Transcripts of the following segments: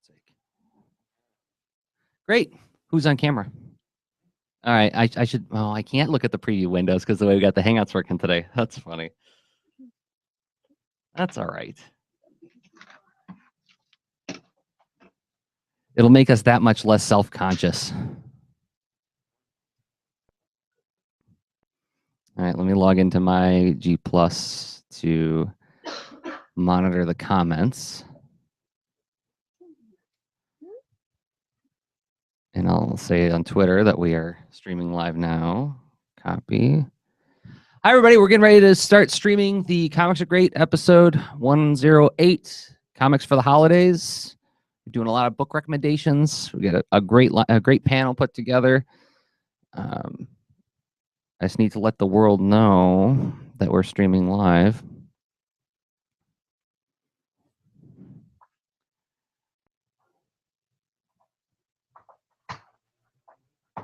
sake. Great. Who's on camera? All right. I should. Oh, I can't look at the preview windows because the way we got the Hangouts working today. That's funny. That's all right. It'll make us that much less self-conscious. All right. Let me log into my G Plus to monitor the comments. And I'll say on Twitter that we are streaming live now. Copy. Hi, everybody. We're getting ready to start streaming the Comics Are Great episode 108, Comics for the Holidays. We're doing a lot of book recommendations. We got a great panel put together. I just need to let the world know that we're streaming live.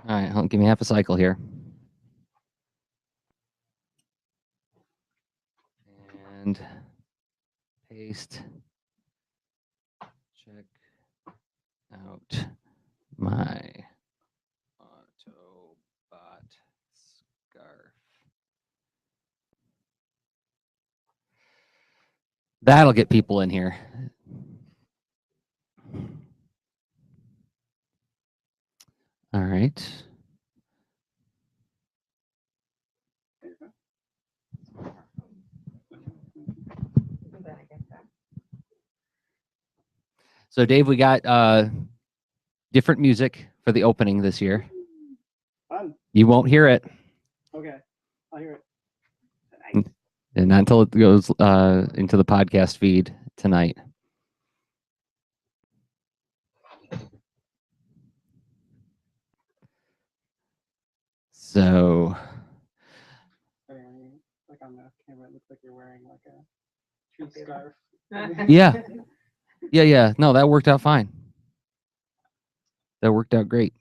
All right, give me half a cycle here. And paste. Check out my Autobot scarf. That'll get people in here. All right. So, Dave, we got different music for the opening this year. Fun. You won't hear it. Okay, I'll hear it tonight. And not until it goes into the podcast feed tonight. So, like on the camera, it looks like you're wearing like a true scarf. yeah. No, that worked out fine. That worked out great.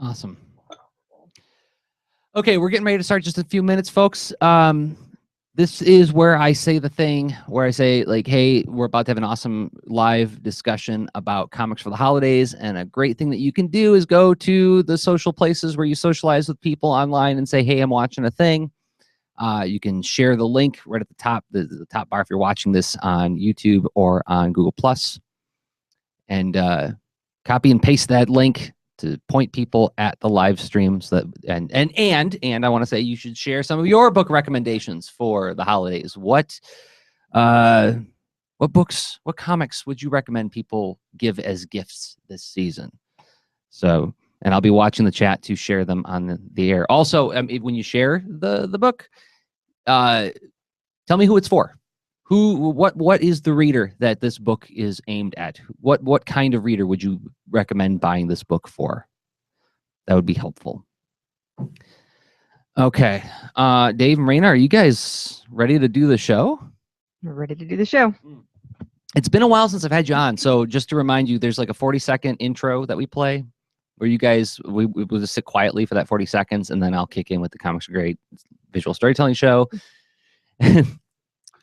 Awesome. Okay, we're getting ready to start just a few minutes, folks. This is where I say the thing where I say, like, hey, we're about to have an awesome live discussion about comics for the holidays. And a great thing that you can do is go to the social places where you socialize with people online and say, hey, I'm watching a thing. You can share the link right at the top, the top bar if you're watching this on YouTube or on Google+. And copy and paste that link to point people at the live streams. That and I want to say you should share some of your book recommendations for the holidays. What books, what comics would you recommend people give as gifts this season? So, and I'll be watching the chat to share them on the air. Also, when you share the book, tell me who it's for. What is the reader that this book is aimed at? What kind of reader would you recommend buying this book for? That would be helpful. Okay. Dave and Raina, are you guys ready to do the show? We're ready to do the show. It's been a while since I've had you on. So just to remind you, there's like a 40-second intro that we play where you guys, we will just sit quietly for that 40 seconds, and then I'll kick in with the Comics Are Great visual storytelling show.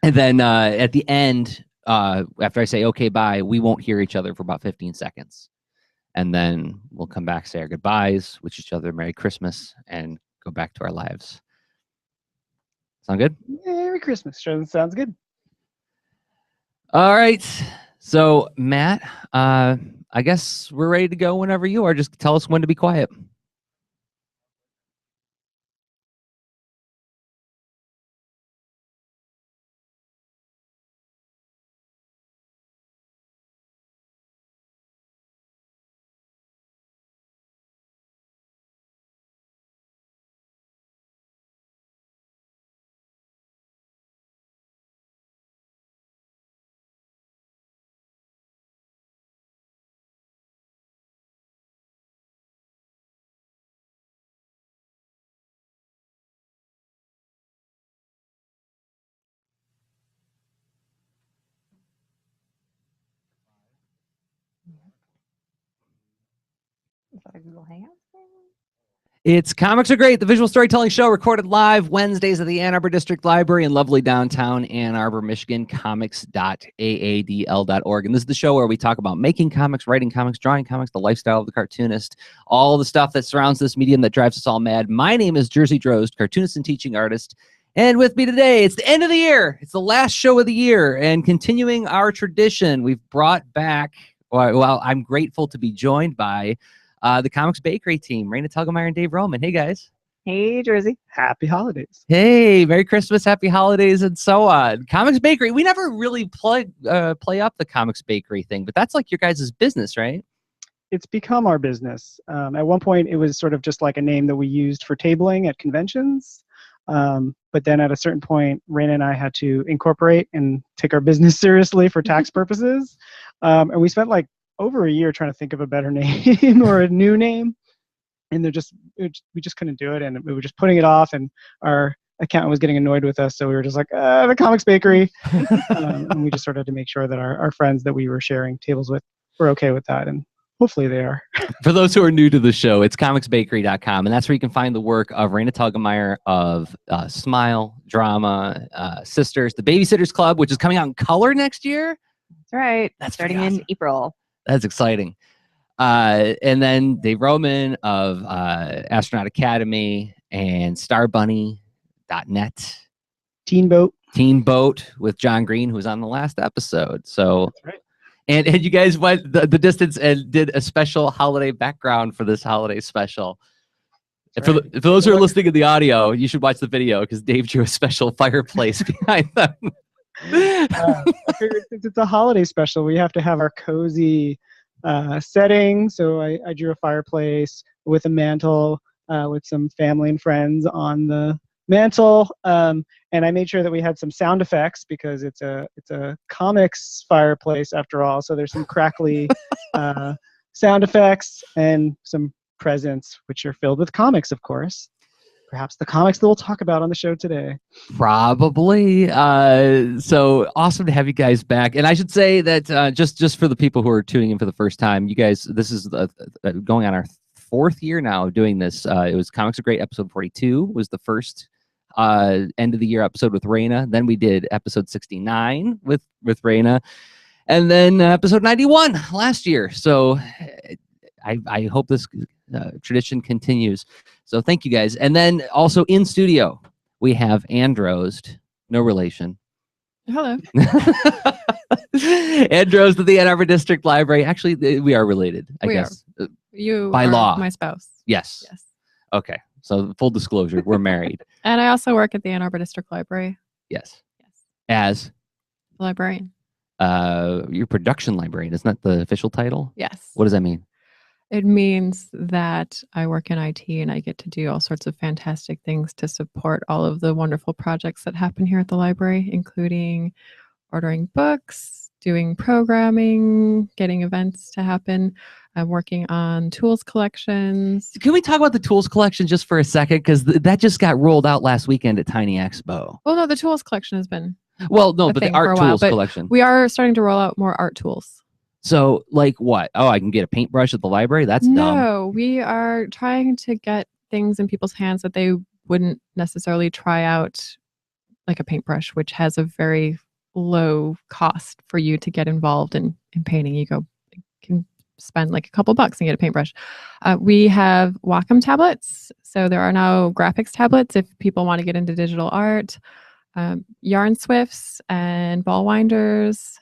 And then at the end, after I say, okay, bye, we won't hear each other for about 15 seconds. And then we'll come back, say our goodbyes, wish each other Merry Christmas, and go back to our lives. Sound good? Merry Christmas. Sure, sounds good. All right. So, Matt, I guess we're ready to go whenever you are. Just tell us when to be quiet. Is that a Google Hangout thing? It's Comics Are Great, the visual storytelling show recorded live Wednesdays at the Ann Arbor District Library in lovely downtown Ann Arbor, Michigan, comics.aadl.org. And this is the show where we talk about making comics, writing comics, drawing comics, the lifestyle of the cartoonist, all the stuff that surrounds this medium that drives us all mad. My name is Jersey Drozd, cartoonist and teaching artist. And with me today, it's the end of the year. It's the last show of the year. And continuing our tradition, we've brought back, well, I'm grateful to be joined by the Comics Bakery team, Raina Telgemeier and Dave Roman. Hey, guys. Hey, Jersey. Happy holidays. Hey, Merry Christmas, Happy Holidays, and so on. Comics Bakery. We never really play up the Comics Bakery thing, but that's like your guys' business, right? It's become our business. At one point, it was sort of just like a name that we used for tabling at conventions. But then at a certain point, Raina and I had to incorporate and take our business seriously for tax purposes. And we spent like over a year trying to think of a better name or a new name. And we just couldn't do it. And we were just putting it off. And our accountant was getting annoyed with us. So we were just like, the Comics Bakery. And we just sort of had to make sure that our friends that we were sharing tables with were okay with that. And hopefully they are. For those who are new to the show, it's comicsbakery.com, and that's where you can find the work of Raina Telgemeier of Smile, Drama, Sisters, The Babysitters Club, which is coming out in color next year. That's right. That's starting pretty in awesome. April. That's exciting. And then Dave Roman of Astronaut Academy and StarBunny.net. Teen Boat with John Green, who was on the last episode. So. That's right. And you guys went the distance and did a special holiday background for this holiday special. And for those who are listening to the audio, you should watch the video because Dave drew a special fireplace behind them. I figured since it's a holiday special, we have to have our cozy setting. So I drew a fireplace with a mantle with some family and friends on the mantle. And I made sure that we had some sound effects because it's a comics fireplace after all. So there's some crackly sound effects and some presents, which are filled with comics, of course. Perhaps the comics that we'll talk about on the show today. Probably. So awesome to have you guys back. And I should say that just for the people who are tuning in for the first time, you guys, this is going on our 4th year now of doing this. It was Comics Are Great episode 42 was the first end of the year episode with Raina. Then we did episode 69 with Raina, and then episode 91 last year. So I hope this tradition continues. So thank you guys. And then also in studio we have Ann Drozd, no relation. Hello. Ann Drozd of the Ann Arbor District Library. Actually, we are related, I guess. You by are law. my spouse. Yes. Yes. Okay. So full disclosure, we're married. And I also work at the Ann Arbor District Library. Yes. Yes. As Librarian. your production librarian, isn't that the official title? Yes. What does that mean? It means that I work in IT and I get to do all sorts of fantastic things to support all of the wonderful projects that happen here at the library, including ordering books, doing programming, getting events to happen. I'm working on tools collections. Can we talk about the tools collection just for a second? Because that just got rolled out last weekend at Tiny Expo. Well, no, the tools collection has been Well, no, a but the thing for art a while, tools but collection. we are starting to roll out more art tools. So, like what? Oh, I can get a paintbrush at the library? That's dumb. No, we are trying to get things in people's hands that they wouldn't necessarily try out, like a paintbrush, which has a very low cost for you to get involved in painting. You can spend like a couple bucks and get a paintbrush. We have Wacom tablets. So there are now graphics tablets if people want to get into digital art, yarn swifts and ball winders.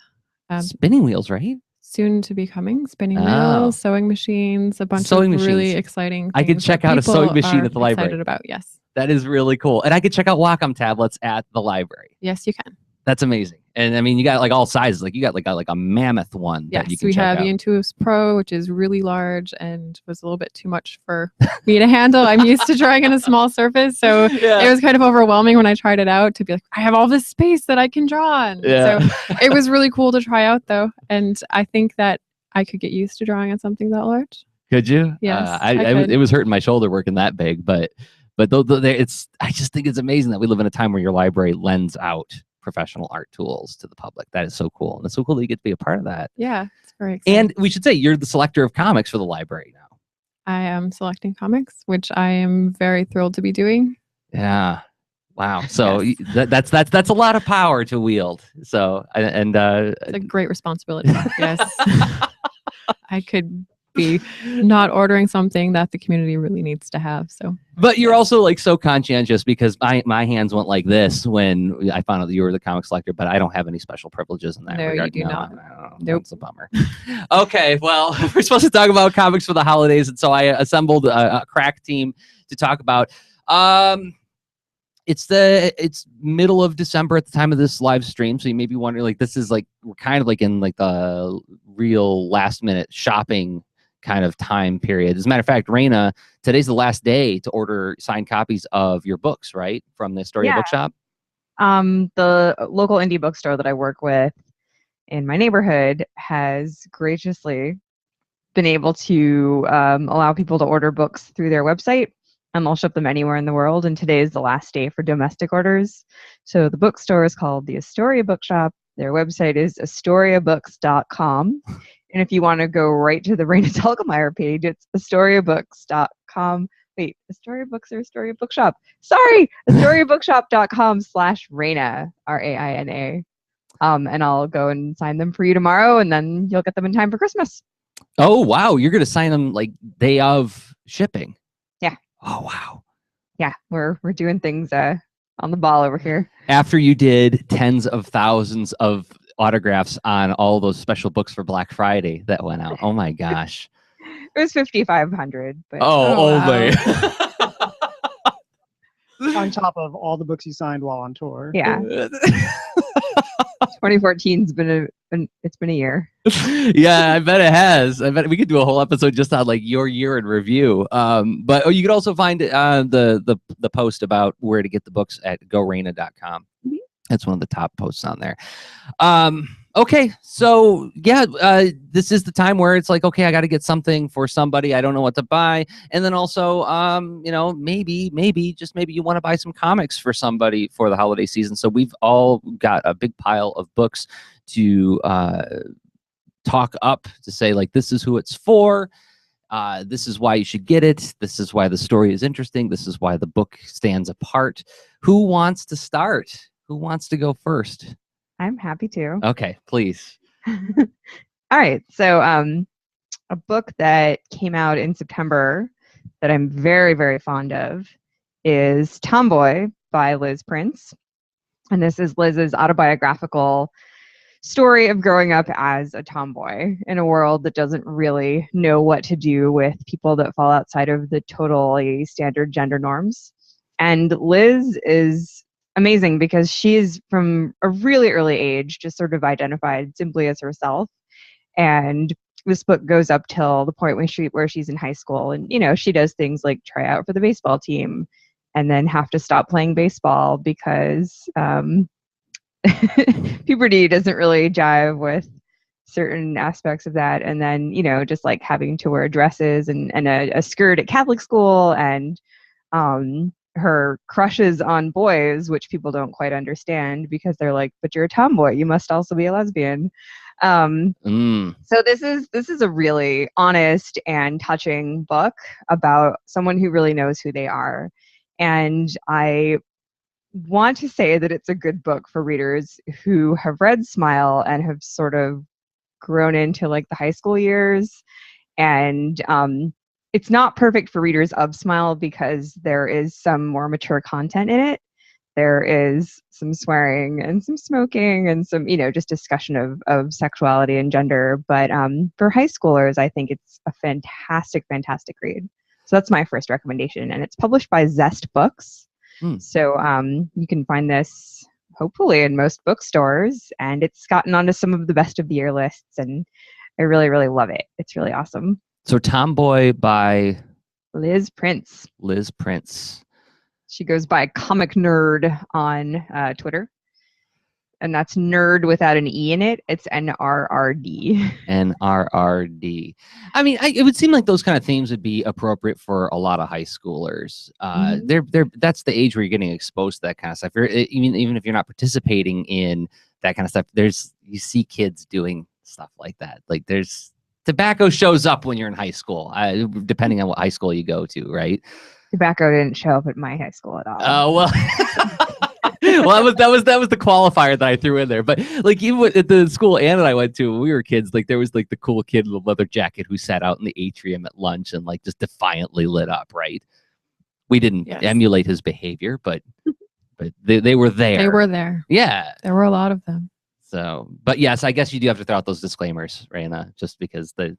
Spinning wheels, right? Soon to be coming, spinning wheels, sewing machines, a bunch of really exciting things. I could check out a sewing machine at the library. Excited about, yes. That is really cool. And I could check out Wacom tablets at the library. Yes, you can. That's amazing. And I mean, you got like all sizes. Like you got like a mammoth one that you Yes, can we check have out. the Intuos Pro, which is really large and was a little bit too much for me to handle. I'm used to drawing on a small surface, so it was kind of overwhelming when I tried it out to be like, I have all this space that I can draw on. Yeah. So it was really cool to try out though, and I think that I could get used to drawing on something that large. Could you? Yes, It was hurting my shoulder working that big, but I just think it's amazing that we live in a time where your library lends out professional art tools to the public. That is so cool. And it's so cool that you get to be a part of that. Yeah, it's very exciting. And we should say you're the selector of comics for the library now. I am selecting comics, which I am very thrilled to be doing. Yeah. Wow. So Yes. that's a lot of power to wield. So It's a great responsibility. Yes. I could be not ordering something that the community really needs to have. So, but you're yes. also like so conscientious because my hands went like this when I found out that you were the comic selector, but I don't have any special privileges in that No, regard. you do not. Nope. That's a bummer. Okay, well, we're supposed to talk about comics for the holidays, and so I assembled a crack team to talk about. It's middle of December at the time of this live stream, so you may be wondering, like, this is like we're kind of like in like the real last minute shopping kind of time period. As a matter of fact, Raina, today's the last day to order signed copies of your books, right, from the Astoria Yeah. Bookshop. The local indie bookstore that I work with in my neighborhood has graciously been able to allow people to order books through their website, and they'll ship them anywhere in the world. And today is the last day for domestic orders. So the bookstore is called the Astoria Bookshop. Their website is astoriabooks.com. And if you want to go right to the Raina Telgemeier page, it's astoriabooks.com. Wait, Astoria Books or Astoria Bookshop? Sorry, astoriabookshop.com/Raina, Raina. And I'll go and sign them for you tomorrow, and then you'll get them in time for Christmas. Oh wow, you're gonna sign them like day of shipping. Yeah. Oh wow. Yeah, we're doing things on the ball over here. After you did tens of thousands of autographs on all those special books for Black Friday that went out. Oh my gosh. It was 5,500, but Oh, wow. On top of all the books you signed while on tour. yeah, 2014's been a year. Yeah, I bet it has. I bet we could do a whole episode just on like your year in review. But you could also find the post about where to get the books at goraina.com. Mhm. That's one of the top posts on there. Okay, so yeah, this is the time where it's like, okay, I got to get something for somebody. I don't know what to buy, and then also, maybe you want to buy some comics for somebody for the holiday season. So we've all got a big pile of books to talk up to say, like, this is who it's for. This is why you should get it. This is why the story is interesting. This is why the book stands apart. Who wants to start? Who wants to go first? I'm happy to. Okay, please. All right. So a book that came out in September that I'm very, very fond of is Tomboy by Liz Prince. And this is Liz's autobiographical story of growing up as a tomboy in a world that doesn't really know what to do with people that fall outside of the totally standard gender norms. And Liz is amazing because she's from a really early age just sort of identified simply as herself. And this book goes up till the point where she's in high school, and she does things like try out for the baseball team and then have to stop playing baseball because puberty doesn't really jive with certain aspects of that. And then just like having to wear dresses and a skirt at Catholic school, and her crushes on boys, which people don't quite understand because they're like, but you're a tomboy, you must also be a lesbian. So this is a really honest and touching book about someone who really knows who they are. And I want to say that it's a good book for readers who have read Smile and have sort of grown into like the high school years. And it's not perfect for readers of Smile because there is some more mature content in it. There is some swearing and some smoking and some, just discussion of sexuality and gender. But for high schoolers, I think it's a fantastic, fantastic read. So that's my first recommendation. And it's published by Zest Books. So you can find this hopefully in most bookstores, and it's gotten onto some of the best of the year lists, and I really, really love it. It's really awesome. So Tomboy by Liz Prince. Liz Prince. She goes by Comic Nerd on Twitter. And that's nerd without an E in it. It's NRRD. NRRD. I mean, it would seem like those kind of themes would be appropriate for a lot of high schoolers. That's the age where you're getting exposed to that kind of stuff. Even if you're not participating in that kind of stuff, you see kids doing stuff like that. Like there's Tobacco shows up when you're in high school, depending on what high school you go to, right? Tobacco didn't show up at my high school at all. Oh well. Well, that was the qualifier that I threw in there. But like even at the school Ann and I went to when we were kids, like there was like the cool kid in the leather jacket who sat out in the atrium at lunch and like just defiantly lit up, right? We didn't emulate his behavior, but they were there. They were there. Yeah. There were a lot of them. So, but yes, I guess you do have to throw out those disclaimers, Raina, just because the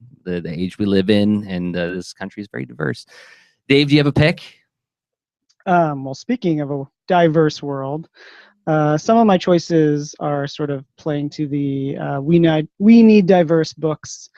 age we live in and this country is very diverse. Dave, do you have a pick? Well, speaking of a diverse world, some of my choices are sort of playing to the we need diverse books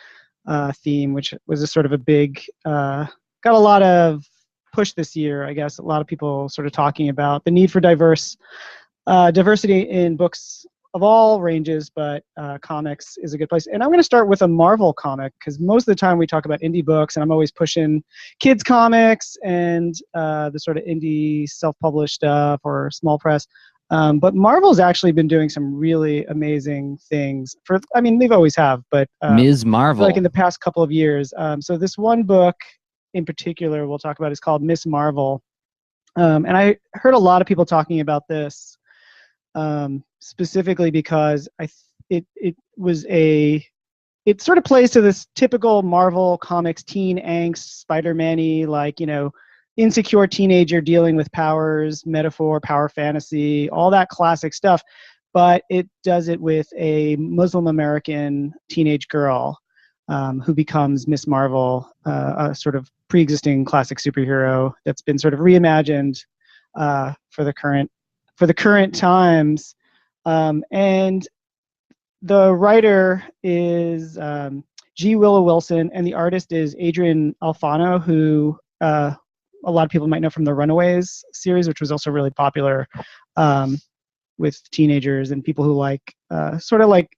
theme, which was a sort of a big got a lot of push this year. I guess a lot of people sort of talking about the need for diversity in books of all ranges, but comics is a good place. And I'm going to start with a Marvel comic because most of the time we talk about indie books, and I'm always pushing kids comics and the sort of indie self-published stuff or small press. But Marvel's actually been doing some really amazing things. They've always have, but Ms. Marvel, like in the past couple of years. So this one book in particular we'll talk about is called Miss Marvel, and I heard a lot of people talking about this. Specifically because it sort of plays to this typical Marvel Comics teen angst, Spider-Man-y, like, insecure teenager dealing with powers, metaphor, power fantasy, all that classic stuff. But it does it with a Muslim American teenage girl who becomes Miss Marvel, a sort of pre-existing classic superhero that's been sort of reimagined for the current times. And the writer is G. Willow Wilson, and the artist is Adrian Alfano, who a lot of people might know from the Runaways series, which was also really popular with teenagers and people who like sort of like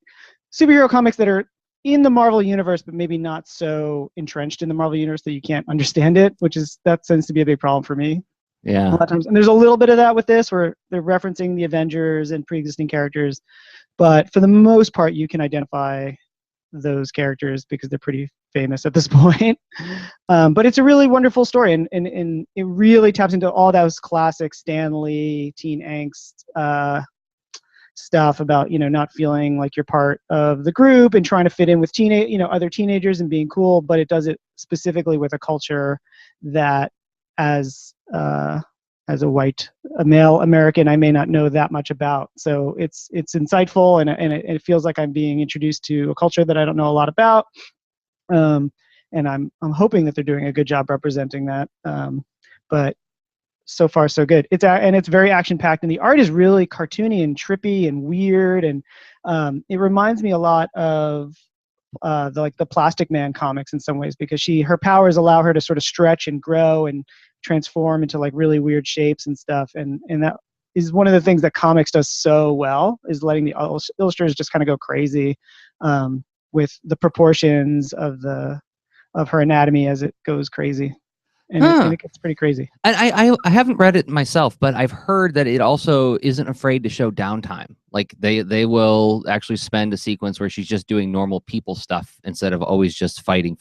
superhero comics that are in the Marvel universe, but maybe not so entrenched in the Marvel universe that you can't understand it, that tends to be a big problem for me. Yeah. A lot of times. And there's a little bit of that with this where they're referencing the Avengers and pre-existing characters. But for the most part, you can identify those characters because they're pretty famous at this point. But it's a really wonderful story. And it really taps into all those classic Stan Lee teen angst stuff about, not feeling like you're part of the group and trying to fit in with other teenagers and being cool. But it does it specifically with a culture that as a white, male American, I may not know that much about. So it's insightful, and it feels like I'm being introduced to a culture that I don't know a lot about. And I'm hoping that they're doing a good job representing that. But so far, so good. It's very action packed, and the art is really cartoony and trippy and weird, and it reminds me a lot of the Plastic Man comics in some ways, because her powers allow her to sort of stretch and grow and transform into like really weird shapes and stuff, and that is one of the things that comics does so well, is letting the illustrators just kind of go crazy with the proportions of her anatomy as it goes crazy. And it gets pretty crazy. I haven't read it myself, but I've heard that it also isn't afraid to show downtime. Like they will actually spend a sequence where she's just doing normal people stuff instead of always just fighting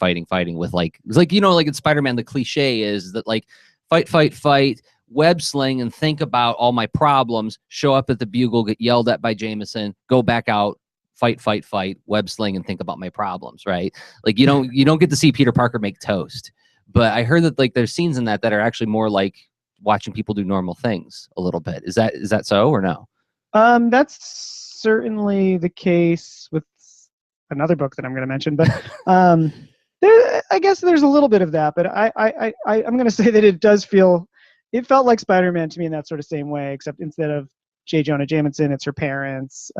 with like in Spider-Man, the cliche is that like fight, web sling and think about all my problems, show up at the Bugle, get yelled at by Jameson, go back out, fight, web sling and think about my problems, right? Like you don't get to see Peter Parker make toast. But I heard that like there's scenes in that are actually more like watching people do normal things a little bit. Is that so or no? That's certainly the case with another book that I'm going to mention. But I guess there's a little bit of that. But I'm going to say that it felt like Spider-Man to me in that sort of same way, except instead of J. Jonah Jameson, it's her parents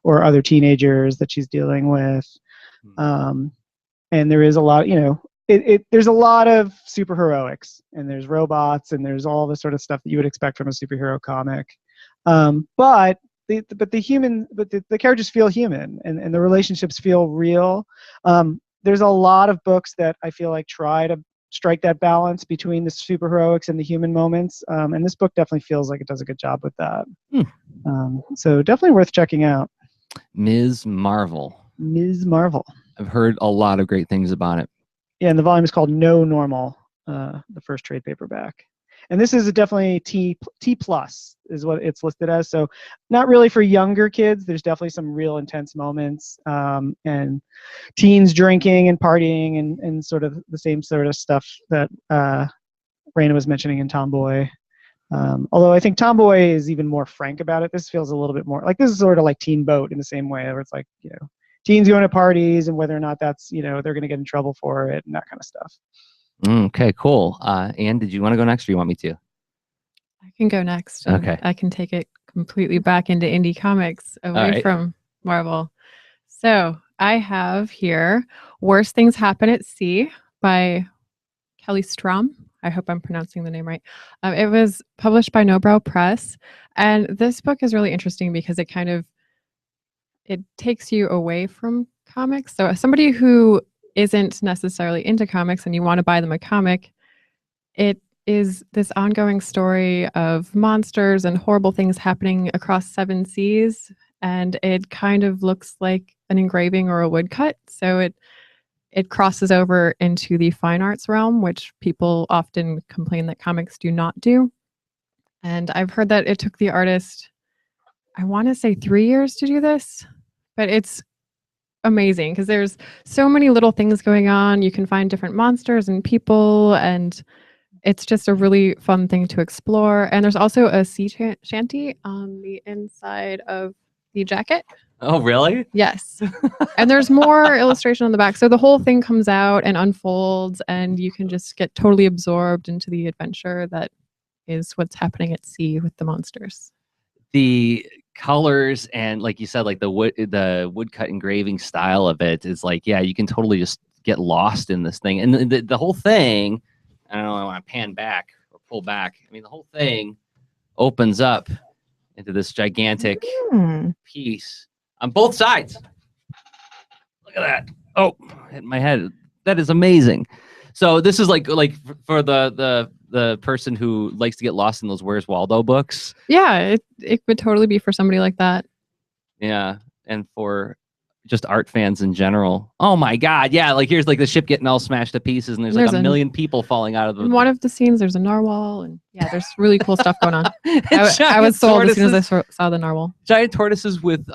or other teenagers that she's dealing with. And there is a lot, there's a lot of superheroics, and there's robots, and there's all the sort of stuff that you would expect from a superhero comic. But the characters feel human, and the relationships feel real. There's a lot of books that I feel like try to strike that balance between the superheroics and the human moments. And this book definitely feels like it does a good job with that. So definitely worth checking out. Ms. Marvel. Ms. Marvel. I've heard a lot of great things about it. Yeah, and the volume is called No Normal, the first trade paperback. And this is definitely T plus is what it's listed as. So not really for younger kids. There's definitely some real intense moments, and teens drinking and partying and sort of the same sort of stuff that Raina was mentioning in Tomboy. Although I think Tomboy is even more frank about it. This feels a little bit more like, this is sort of like Teen Boat in the same way, where it's like, teens going to parties and whether or not that's, they're going to get in trouble for it and that kind of stuff. Okay, cool. Anne, did you want to go next or you want me to? I can go next. Okay. I can take it completely back into indie comics away from Marvel. So I have here Worst Things Happen at Sea by Kelly Strom. I hope I'm pronouncing the name right. It was published by Nobrow Press. And this book is really interesting because it takes you away from comics. So as somebody who isn't necessarily into comics and you want to buy them a comic, it is this ongoing story of monsters and horrible things happening across 7 seas. And it kind of looks like an engraving or a woodcut. So it crosses over into the fine arts realm, which people often complain that comics do not do. And I've heard that it took the artist, I want to say 3 years to do this, but it's amazing because there's so many little things going on. You can find different monsters and people, and it's just a really fun thing to explore. And there's also a sea shanty on the inside of the jacket. Oh, really? Yes. And there's more illustration on the back. So the whole thing comes out and unfolds, and you can just get totally absorbed into the adventure that is what's happening at sea with the monsters. The colors and, like you said, like the woodcut engraving style of it is like, yeah, you can totally just get lost in this thing. And the whole thing, I don't know, I want to pan back or pull back. I mean, the whole thing opens up into this gigantic piece on both sides. Look at that. Oh, hit my head. That is amazing. So this is like for the person who likes to get lost in those Where's Waldo books. Yeah, it would totally be for somebody like that. Yeah, and for just art fans in general. Oh my God, yeah, like here's like the ship getting all smashed to pieces, and there's like a million people falling out of the... In one of the scenes, there's a narwhal, and yeah, there's really cool stuff going on. I was sold as soon as I saw the narwhal. Giant tortoises with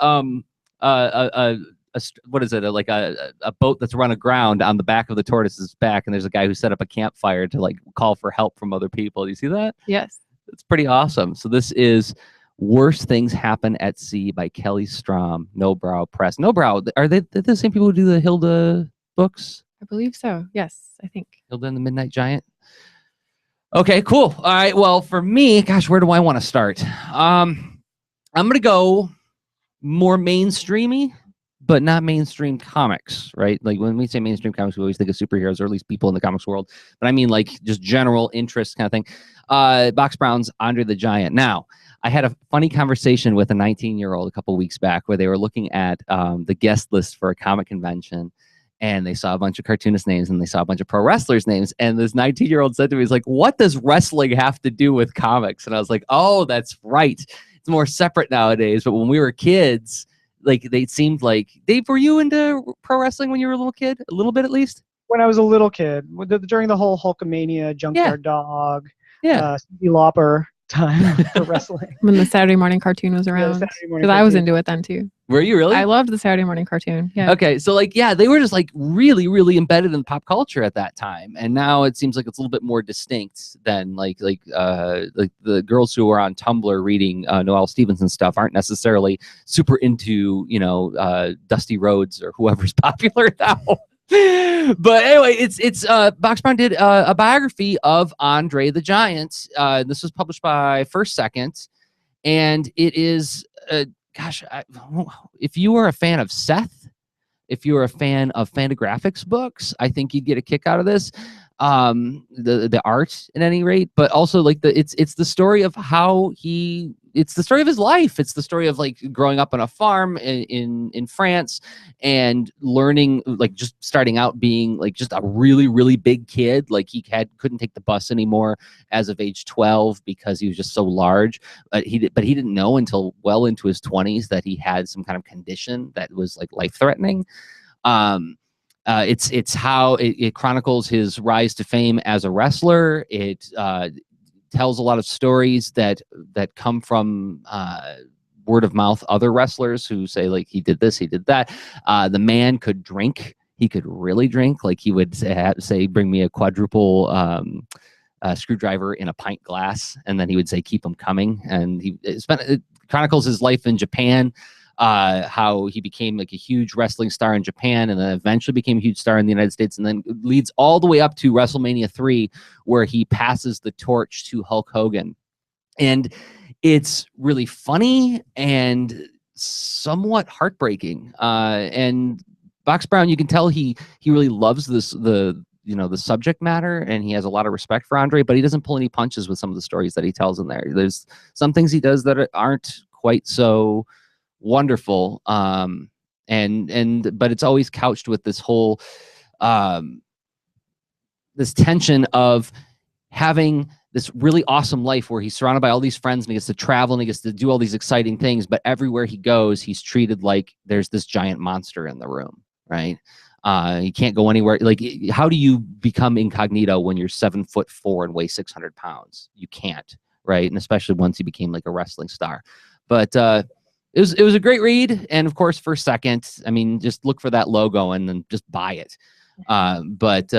what is it? Like a boat that's run aground on the back of the tortoise's back, and there's a guy who set up a campfire to like call for help from other people. Do you see that? Yes. It's pretty awesome. So this is Worst Things Happen at Sea by Kelly Strom, Nobrow Press. Nobrow, are they the same people who do the Hilda books? I believe so. Yes, I think. Hilda and the Midnight Giant. Okay, cool. All right. Well, for me, gosh, where do I want to start? I'm going to go more mainstreamy, but not mainstream comics, right? Like when we say mainstream comics, we always think of superheroes or at least people in the comics world. But I mean like just general interest kind of thing. Box Brown's Andre the Giant. Now, I had a funny conversation with a 19-year-old a couple weeks back where they were looking at the guest list for a comic convention. And they saw a bunch of cartoonist names and they saw a bunch of pro wrestlers' names. And this 19-year-old said to me, he's like, what does wrestling have to do with comics? And I was like, oh, that's right. It's more separate nowadays. But when we were kids, like they seemed like... Dave, were you into pro wrestling when you were a little kid? A little bit at least? When I was a little kid, during the whole Hulkamania, Junkyard Dog, Stevie Lauper time for wrestling. When the Saturday morning cartoon was around. Because I was into it then too. Were you really? I loved the Saturday morning cartoon. Yeah. Okay, so like, yeah, they were just like really, really embedded in pop culture at that time, and now it seems like it's a little bit more distinct than like the girls who are on Tumblr reading Noelle Stevenson stuff aren't necessarily super into Dusty Rhodes or whoever's popular now. But anyway, it's Box Brown did a biography of Andre the Giant. This was published by First Second, and it is gosh, if you are a fan of Seth, if you're a fan of Fantagraphics books, I think you'd get a kick out of this. The art at any rate, but also like it's the story of how it's the story of his life. It's the story of like growing up on a farm in France and learning, like just starting out being like just a really, really big kid. Like he couldn't take the bus anymore as of age 12 because he was just so large. But he didn't know until well into his 20s that he had some kind of condition that was like life threatening. It's how it chronicles his rise to fame as a wrestler. It tells a lot of stories that come from word of mouth, other wrestlers who say like he did this, he did that. The man could drink. He could really drink. Like he would say bring me a quadruple screwdriver in a pint glass, and then he would say keep them coming. And it chronicles his life in Japan, how he became like a huge wrestling star in Japan, and then eventually became a huge star in the United States, and then leads all the way up to WrestleMania 3, where he passes the torch to Hulk Hogan. And it's really funny and somewhat heartbreaking. And Box Brown, you can tell he really loves the subject matter, and he has a lot of respect for Andre, but he doesn't pull any punches with some of the stories that he tells in there. There's some things he does that aren't quite so wonderful, but it's always couched with this whole this tension of having this really awesome life where he's surrounded by all these friends and he gets to travel and he gets to do all these exciting things, but everywhere he goes, he's treated like there's this giant monster in the room, right? He can't go anywhere. Like, how do you become incognito when you're 7'4" and weigh 600 pounds? You can't, right? And especially once he became like a wrestling star. But it was a great read, and of course, for second, I mean, just look for that logo and then just buy it. But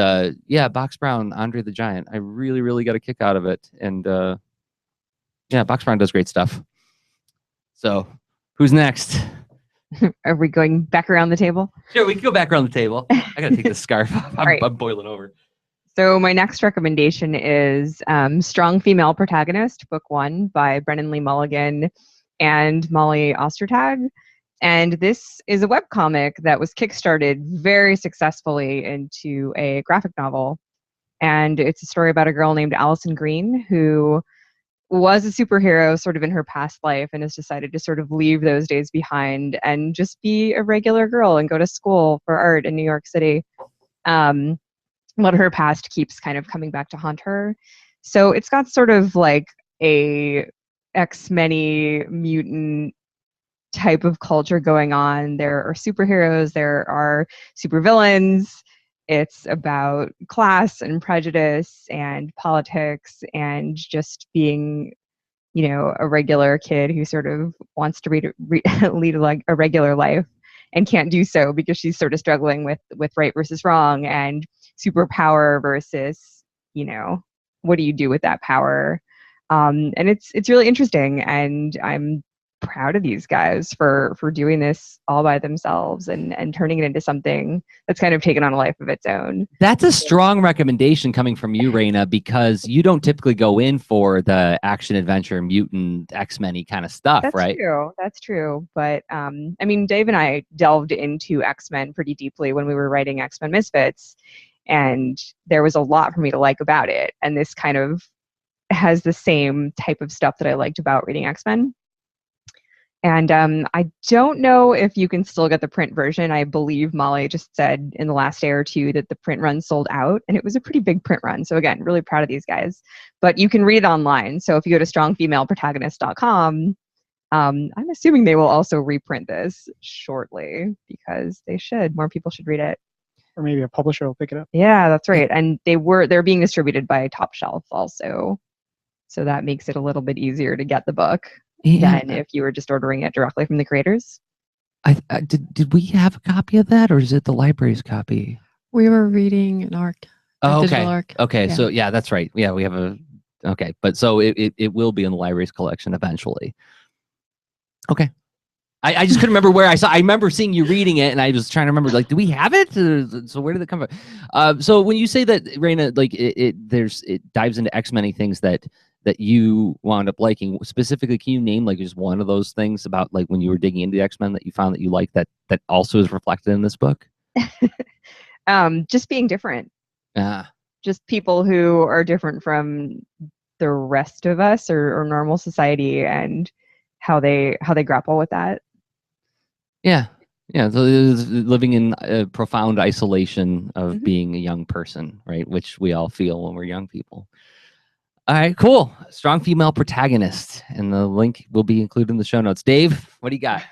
yeah, Box Brown, Andre the Giant, I really got a kick out of it, and yeah, Box Brown does great stuff. So, who's next? Are we going back around the table? Sure, we can go back around the table. I gotta take this scarf off. I'm boiling over. So my next recommendation is Strong Female Protagonist, Book 1 by Brennan Lee Mulligan and Molly Ostertag. And this is a webcomic that was kickstarted very successfully into a graphic novel. And it's a story about a girl named Allison Green who was a superhero sort of in her past life and has decided to sort of leave those days behind and just be a regular girl and go to school for art in New York City. What her past keeps kind of coming back to haunt her. So it's got sort of like a X-Men-y mutant type of culture going on. There are superheroes, there are supervillains. It's about class and prejudice and politics and just being, you know, a regular kid who sort of wants to lead like a regular life and can't do so because she's sort of struggling with right versus wrong and superpower versus, you know, what do you do with that power? And it's really interesting, and I'm proud of these guys for doing this all by themselves and turning it into something that's kind of taken on a life of its own. That's a strong recommendation coming from you, Raina, because you don't typically go in for the action adventure mutant X-Men-y kind of stuff, right? That's true. But I mean, Dave and I delved into X-Men pretty deeply when we were writing X-Men Misfits, and there was a lot for me to like about it. And this kind of has the same type of stuff that I liked about reading X-Men. And I don't know if you can still get the print version. I believe Molly just said in the last day or two that the print run sold out, and it was a pretty big print run. So again, really proud of these guys. But you can read it online. So if you go to strongfemaleprotagonist.com, I'm assuming they will also reprint this shortly because they should. More people should read it. Or maybe a publisher will pick it up. Yeah, that's right. And they're being distributed by Top Shelf also. So that makes it a little bit easier to get the book than if you were just ordering it directly from the creators. Did we have a copy of that, or is it the library's copy? We were reading an ARC. Okay. ARC. Okay. Yeah. So yeah, that's right. Yeah, we have a. Okay, but so it will be in the library's collection eventually. Okay. I just couldn't remember where I saw. I remember seeing you reading it, and I was trying to remember, like, do we have it? So where did it come from? So when you say that, Raina, like it dives into X-Men things that you wound up liking, specifically, can you name like just one of those things about like when you were digging into the X-Men that you found that you liked that also is reflected in this book? Just being different. Just people who are different from the rest of us or normal society, and how they grapple with that. Yeah. So living in a profound isolation of being a young person, right? Which we all feel when we're young people. All right, cool. Strong female protagonist. And the link will be included in the show notes. Dave, what do you got?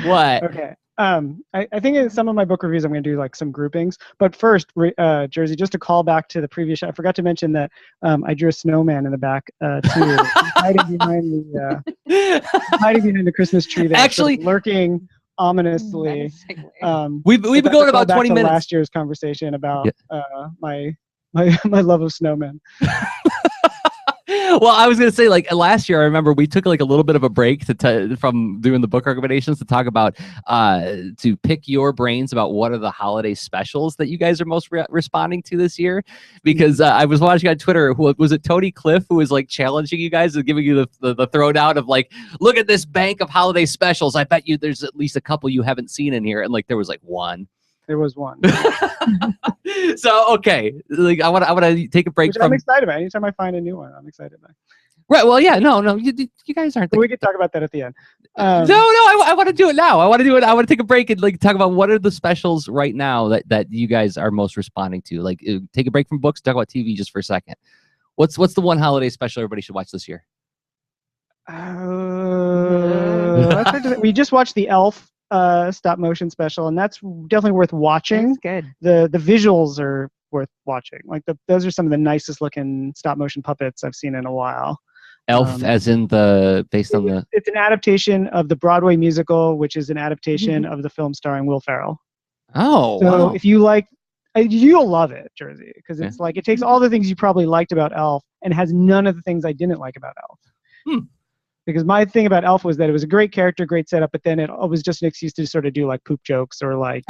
What? Okay. I think in some of my book reviews, I'm going to do like some groupings. But first, Jersey, just to call back to the previous shot, I forgot to mention that I drew a snowman in the back too, hiding behind the Christmas tree there, Actually, sort of lurking ominously. we've been that's going a about callback 20 to minutes. last year's conversation about my love of snowmen. Well, I was gonna say, like last year, I remember we took like a little bit of a break from doing the book recommendations to talk about to pick your brains about what are the holiday specials that you guys are most responding to this year. Because I was watching on Twitter, who was it, Tony Cliff, who was like challenging you guys and giving you the throwdown of like, look at this bank of holiday specials. I bet you there's at least a couple you haven't seen in here, and like there was like one. There was one. So okay, like I want to take a break. Which I'm excited about. Anytime I find a new one, I'm excited about. Right. Well, yeah. No. You guys aren't. We could talk about that at the end. No. I want to do it now. I want to do it. I want to take a break and like talk about what are the specials right now that you guys are most responding to. Like, take a break from books. Talk about TV just for a second. What's the one holiday special everybody should watch this year? We just watched the Elf stop motion special, and that's definitely worth watching. That's good. The visuals are worth watching. Like those are some of the nicest looking stop motion puppets I've seen in a while. Elf, as in based on the. It's an adaptation of the Broadway musical, which is an adaptation of the film starring Will Ferrell. Oh, so wow. if you like, you'll love it, Jersey, because it's like it takes all the things you probably liked about Elf and has none of the things I didn't like about Elf. Because my thing about Elf was that it was a great character, great setup, but then it was just an excuse to sort of do like poop jokes or like,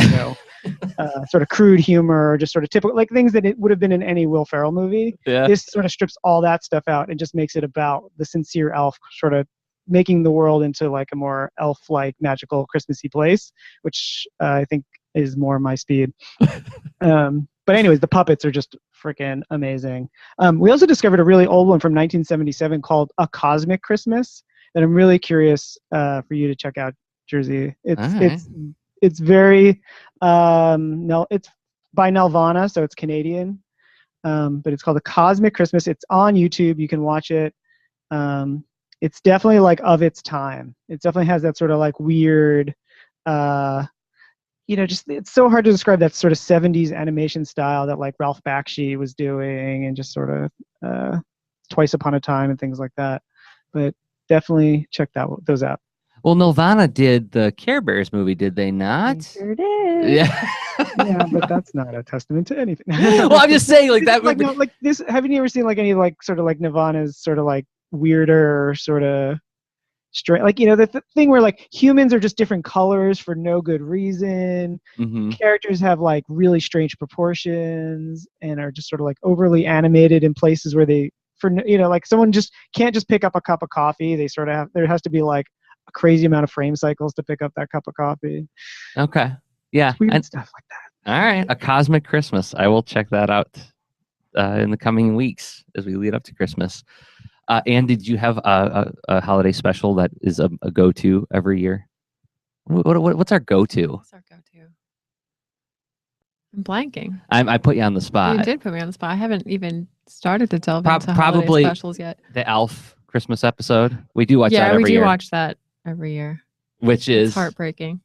sort of crude humor or just sort of typical, like things that it would have been in any Will Ferrell movie. Yeah. This sort of strips all that stuff out and just makes it about the sincere elf sort of making the world into like a more elf-like magical Christmassy place, which I think is more my speed. But anyways, the puppets are just freaking amazing. We also discovered a really old one from 1977 called A Cosmic Christmas that I'm really curious for you to check out, Jersey. It's very it's by Nelvana, so it's Canadian, but it's called A Cosmic Christmas. It's on YouTube. You can watch it. It's definitely like of its time. It definitely has that sort of like weird just it's so hard to describe that sort of 70s animation style that like Ralph Bakshi was doing and just sort of Twice Upon a Time and things like that. But definitely check those out. Well, Nelvana did the Care Bears movie, did they not? They sure did. Yeah. Yeah, but that's not a testament to anything. Well, I'm just saying, like that. Like, like this. Haven't you ever seen like any like sort of like Nirvana's sort of like weirder sort of straight, like the thing where like humans are just different colors for no good reason. Characters have like really strange proportions and are just sort of like overly animated in places where they like someone just can't just pick up a cup of coffee. They sort of there has to be like a crazy amount of frame cycles to pick up that cup of coffee. Okay. Yeah. And stuff like that. All right. A Cosmic Christmas. I will check that out in the coming weeks as we lead up to Christmas. Anne, did you have a holiday special that is a go-to every year? What's our go-to? What's our go-to? I'm blanking. I put you on the spot. You did put me on the spot. I haven't even started to delve into probably holiday specials yet. The Elf Christmas episode. We do watch that every year. Yeah, we do watch that every year. Which is heartbreaking.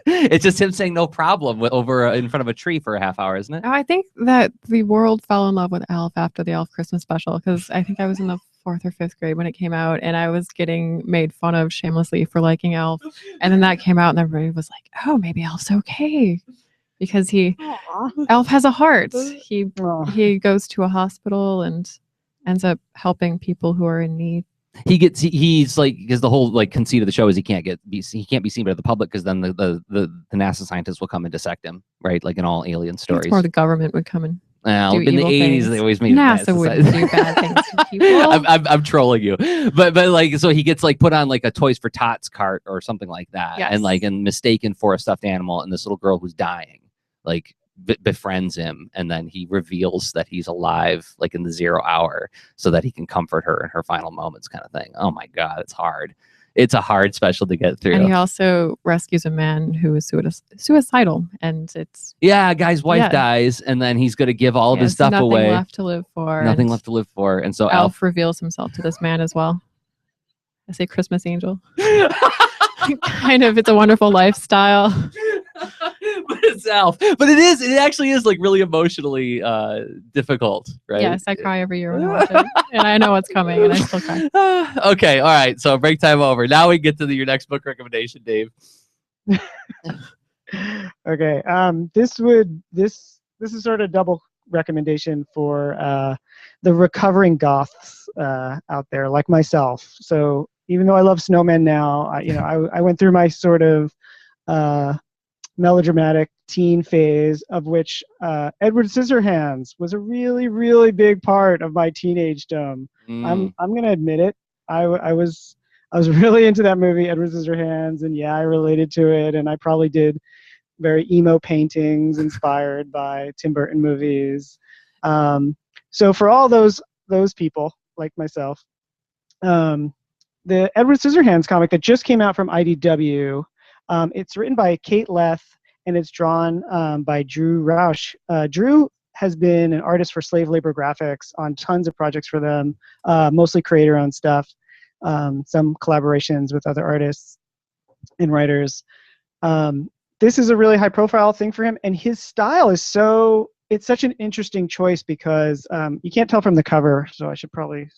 It's just him saying no problem over in front of a tree for a half hour, isn't it? I think that the world fell in love with Elf after the Elf Christmas special, because I think I was in the 4th or 5th grade when it came out, and I was getting made fun of shamelessly for liking Elf. And then that came out, and everybody was like, "Oh, maybe Elf's okay," because Elf has a heart. He goes to a hospital and ends up helping people who are in need. He's like, because the whole like conceit of the show is he can't be seen by the public, because then the NASA scientists will come and dissect him, right? Like in all alien stories. Or the government would come and do in the 80s things. they always made NASA wouldn't do bad things to people. I'm trolling you, but like, so he gets like put on like a Toys for Tots cart or something like that. Yes. and mistaken for a stuffed animal, and this little girl who's dying like befriends him, and then he reveals that he's alive like in the 0 hour so that he can comfort her in her final moments, kind of thing. Oh my god, it's hard. It's a hard special to get through. And he also rescues a man who is suicidal, and it's a guy's wife dies, and then he's going to give all of his stuff away. Nothing left to live for. Nothing left to live for, and so Elf reveals himself to this man as well as a Christmas angel. kind of It's a Wonderful Lifestyle. But it actually is like really emotionally difficult, right? Yes, I cry every year when I watch it, and I know what's coming, and I still cry. Okay, all right. So break time over. Now we get to your next book recommendation, Dave. Okay. This is sort of double recommendation for the recovering goths out there, like myself. So even though I love snowmen now, I went through my sort of melodramatic teen phase, of which Edward Scissorhands was a really, really big part of my teenagedom. I'm gonna admit it. I was really into that movie, Edward Scissorhands, and yeah, I related to it, and I probably did very emo paintings inspired by Tim Burton movies. So for all those people like myself, the Edward Scissorhands comic that just came out from IDW, it's written by Kate Leth, and it's drawn by Drew Roush. Drew has been an artist for Slave Labor Graphics on tons of projects for them, mostly creator-owned stuff, some collaborations with other artists and writers. This is a really high-profile thing for him, and his style is it's such an interesting choice because you can't tell from the cover, so I should probably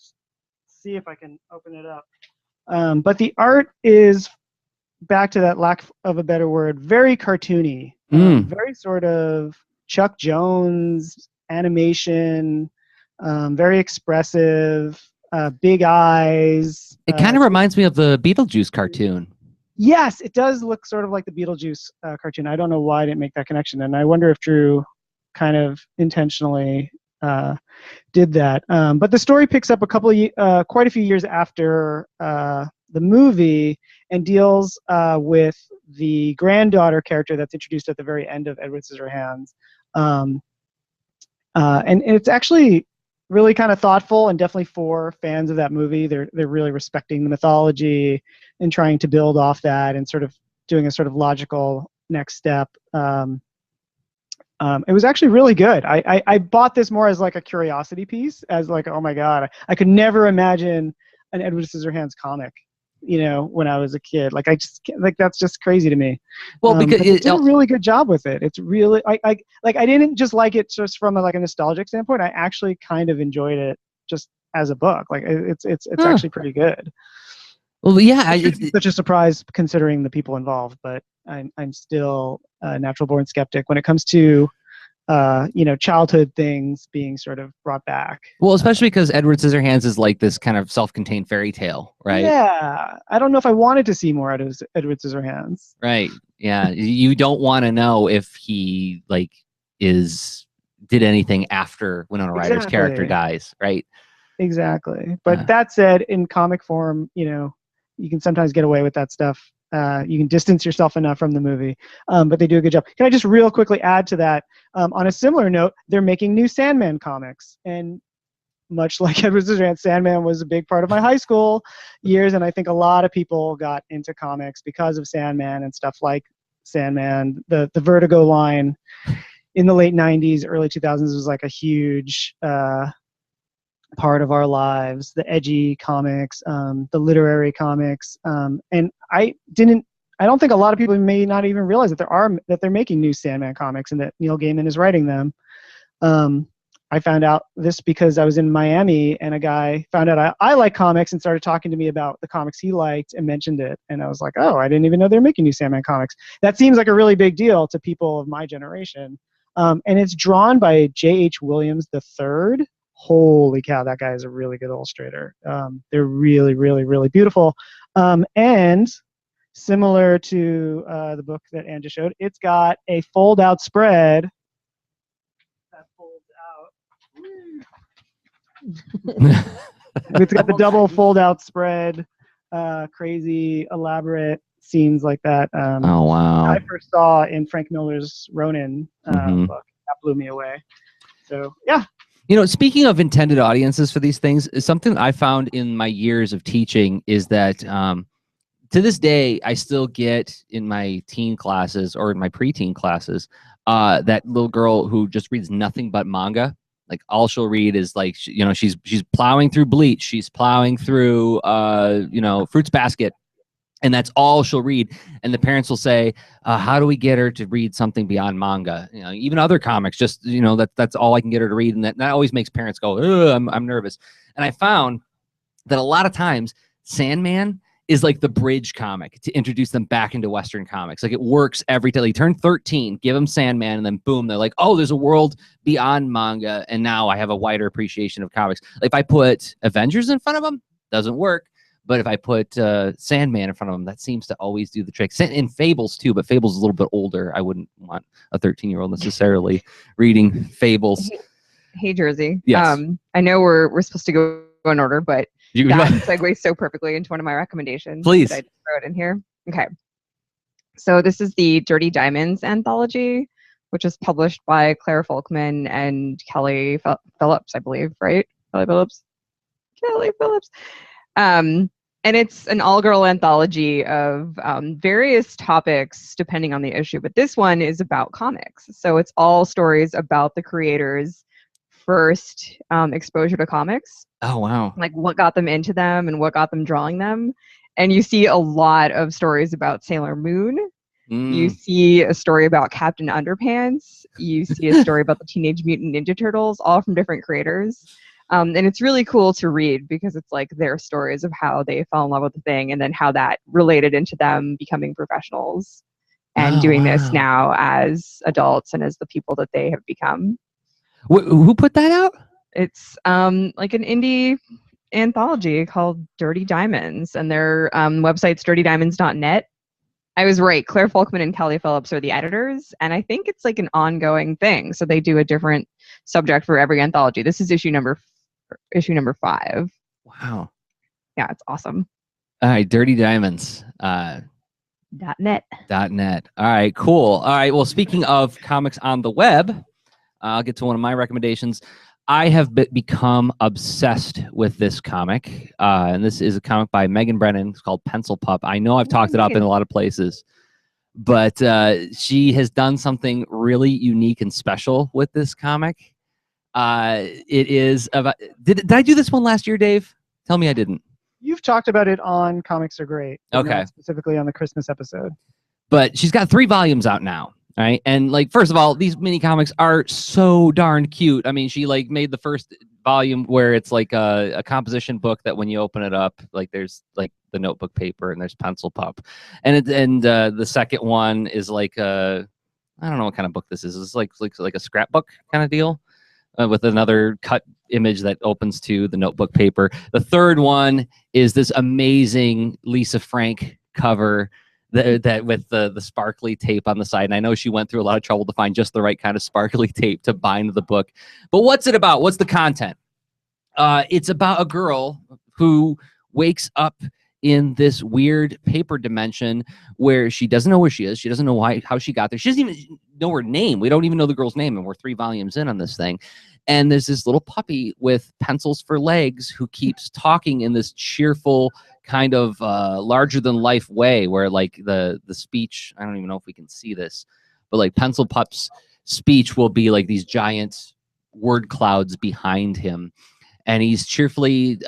see if I can open it up. But the art is, back to that lack of a better word, very cartoony, very sort of Chuck Jones animation, very expressive, big eyes. It kind of reminds me of the Beetlejuice cartoon. Yes, it does look sort of like the Beetlejuice cartoon. I don't know why I didn't make that connection, and I wonder if Drew kind of intentionally did that. But the story picks up quite a few years after the movie, and deals with the granddaughter character that's introduced at the very end of Edward Scissorhands. And it's actually really kind of thoughtful, and definitely for fans of that movie, they're really respecting the mythology and trying to build off that and sort of doing a sort of logical next step. It was actually really good. I bought this more as like a curiosity piece, as like, oh my God, I could never imagine an Edward Scissorhands comic, when I was a kid. Like that's just crazy to me. Well, because it did a really good job with it. It's really, I didn't just like it just from a nostalgic standpoint. I actually kind of enjoyed it just as a book. Like it's actually pretty good. Well, yeah, it's such a surprise considering the people involved, but I'm still a natural born skeptic when it comes to childhood things being sort of brought back. Well, especially because Edward Scissorhands is like this kind of self-contained fairy tale, right? Yeah, I don't know if I wanted to see more out of Edward Scissorhands. Right. Yeah, you don't want to know if he did anything after Winona Ryder's character dies, right? Exactly. But that said, in comic form, you can sometimes get away with that stuff. You can distance yourself enough from the movie, but they do a good job. Can I just real quickly add to that? On a similar note, they're making new Sandman comics, and much like Edward Scissorhands, Sandman was a big part of my high school years, and I think a lot of people got into comics because of Sandman and stuff like Sandman. The Vertigo line in the late 90s, early 2000s was like a huge part of our lives. The edgy comics, the literary comics, and I don't think a lot of people may not even realize that they're making new Sandman comics and that Neil Gaiman is writing them. I found out this because I was in Miami, and a guy found out I like comics and started talking to me about the comics he liked and mentioned it, and I was like, oh, I didn't even know they're making new Sandman comics. That seems like a really big deal to people of my generation. And it's drawn by J.H. Williams III. Holy cow, that guy is a really good illustrator. They're really, really, really beautiful. And similar to the book that Anne just showed, it's got a fold-out spread that folds out. It's got the double fold-out spread, crazy, elaborate scenes like that. Oh, wow. I first saw in Frank Miller's Ronin book. That blew me away. So, yeah. Speaking of intended audiences for these things, something I found in my years of teaching is that to this day, I still get in my teen classes or in my preteen classes that little girl who just reads nothing but manga. Like all she'll read is like, she's plowing through Bleach. She's plowing through, Fruits Basket. And that's all she'll read. And the parents will say, how do we get her to read something beyond manga? You know, even other comics, just, you know, that's all I can get her to read. And that always makes parents go, I'm nervous. And I found that a lot of times Sandman is like the bridge comic to introduce them back into Western comics. Like, it works every time. They turn 13, give them Sandman, and then boom, they're like, oh, there's a world beyond manga. And now I have a wider appreciation of comics. Like, if I put Avengers in front of them, doesn't work. But if I put Sandman in front of them, that seems to always do the trick. And Fables too, but Fables is a little bit older. I wouldn't want a 13-year-old necessarily reading Fables. Hey, Jersey. Yes. I know we're supposed to go in order, but You that segues so perfectly into one of my recommendations. Please. Did I just throw it in here? Okay. So this is the Dirty Diamonds anthology, which is published by Claire Folkman and Kelly Phillips, I believe, right? Kelly Phillips. And it's an all-girl anthology of various topics depending on the issue. But this one is about comics. So it's all stories about the creators' first exposure to comics. Oh, wow. Like what got them into them and what got them drawing them. And you see a lot of stories about Sailor Moon. You see a story about Captain Underpants. You see a story about the Teenage Mutant Ninja Turtles, all from different creators. And it's really cool to read because it's like their stories of how they fell in love with the thing and then how that related into them becoming professionals and doing this now as adults and as the people that they have become. Who put that out? It's like an indie anthology called Dirty Diamonds, and their website's dirtydiamonds.net. I was right. Claire Folkman and Kelly Phillips are the editors, and I think it's like an ongoing thing. So they do a different subject for every anthology. This is issue number 5. Wow. Yeah, it's awesome. All right, Dirty Diamonds. .net. .net. All right, cool. All right, well, speaking of comics on the web, I'll get to one of my recommendations. I have become obsessed with this comic, and this is a comic by Megan Brennan. It's called Pencil Pup. I know I've talked it up in a lot of places, but she has done something really unique and special with this comic. It is about. Did I do this one last year, Dave? Tell me I didn't. You've talked about it on Comics Are Great. Okay. Not specifically on the Christmas episode. But she's got 3 volumes out now. Right. And like, first of all, these mini comics are so darn cute. I mean, she like made the first volume where it's like a composition book that when you open it up, like there's like the notebook paper and there's Pencil Pup. And the second one is like I don't know what kind of book this is. It's like a scrapbook kind of deal with another cut image that opens to the notebook paper. The third one is this amazing Lisa Frank cover that with the sparkly tape on the side. And I know she went through a lot of trouble to find just the right kind of sparkly tape to bind the book. But what's it about? What's the content? It's about a girl who wakes up in this weird paper dimension where she doesn't know where she is. She doesn't know how she got there. She doesn't even know her name. We don't even know the girl's name, and we're 3 volumes in on this thing. And there's this little puppy with pencils for legs who keeps talking in this cheerful kind of larger than life way where like the speech, I don't even know if we can see this, but like Pencil Pup's speech will be like these giant word clouds behind him. And he's cheerfully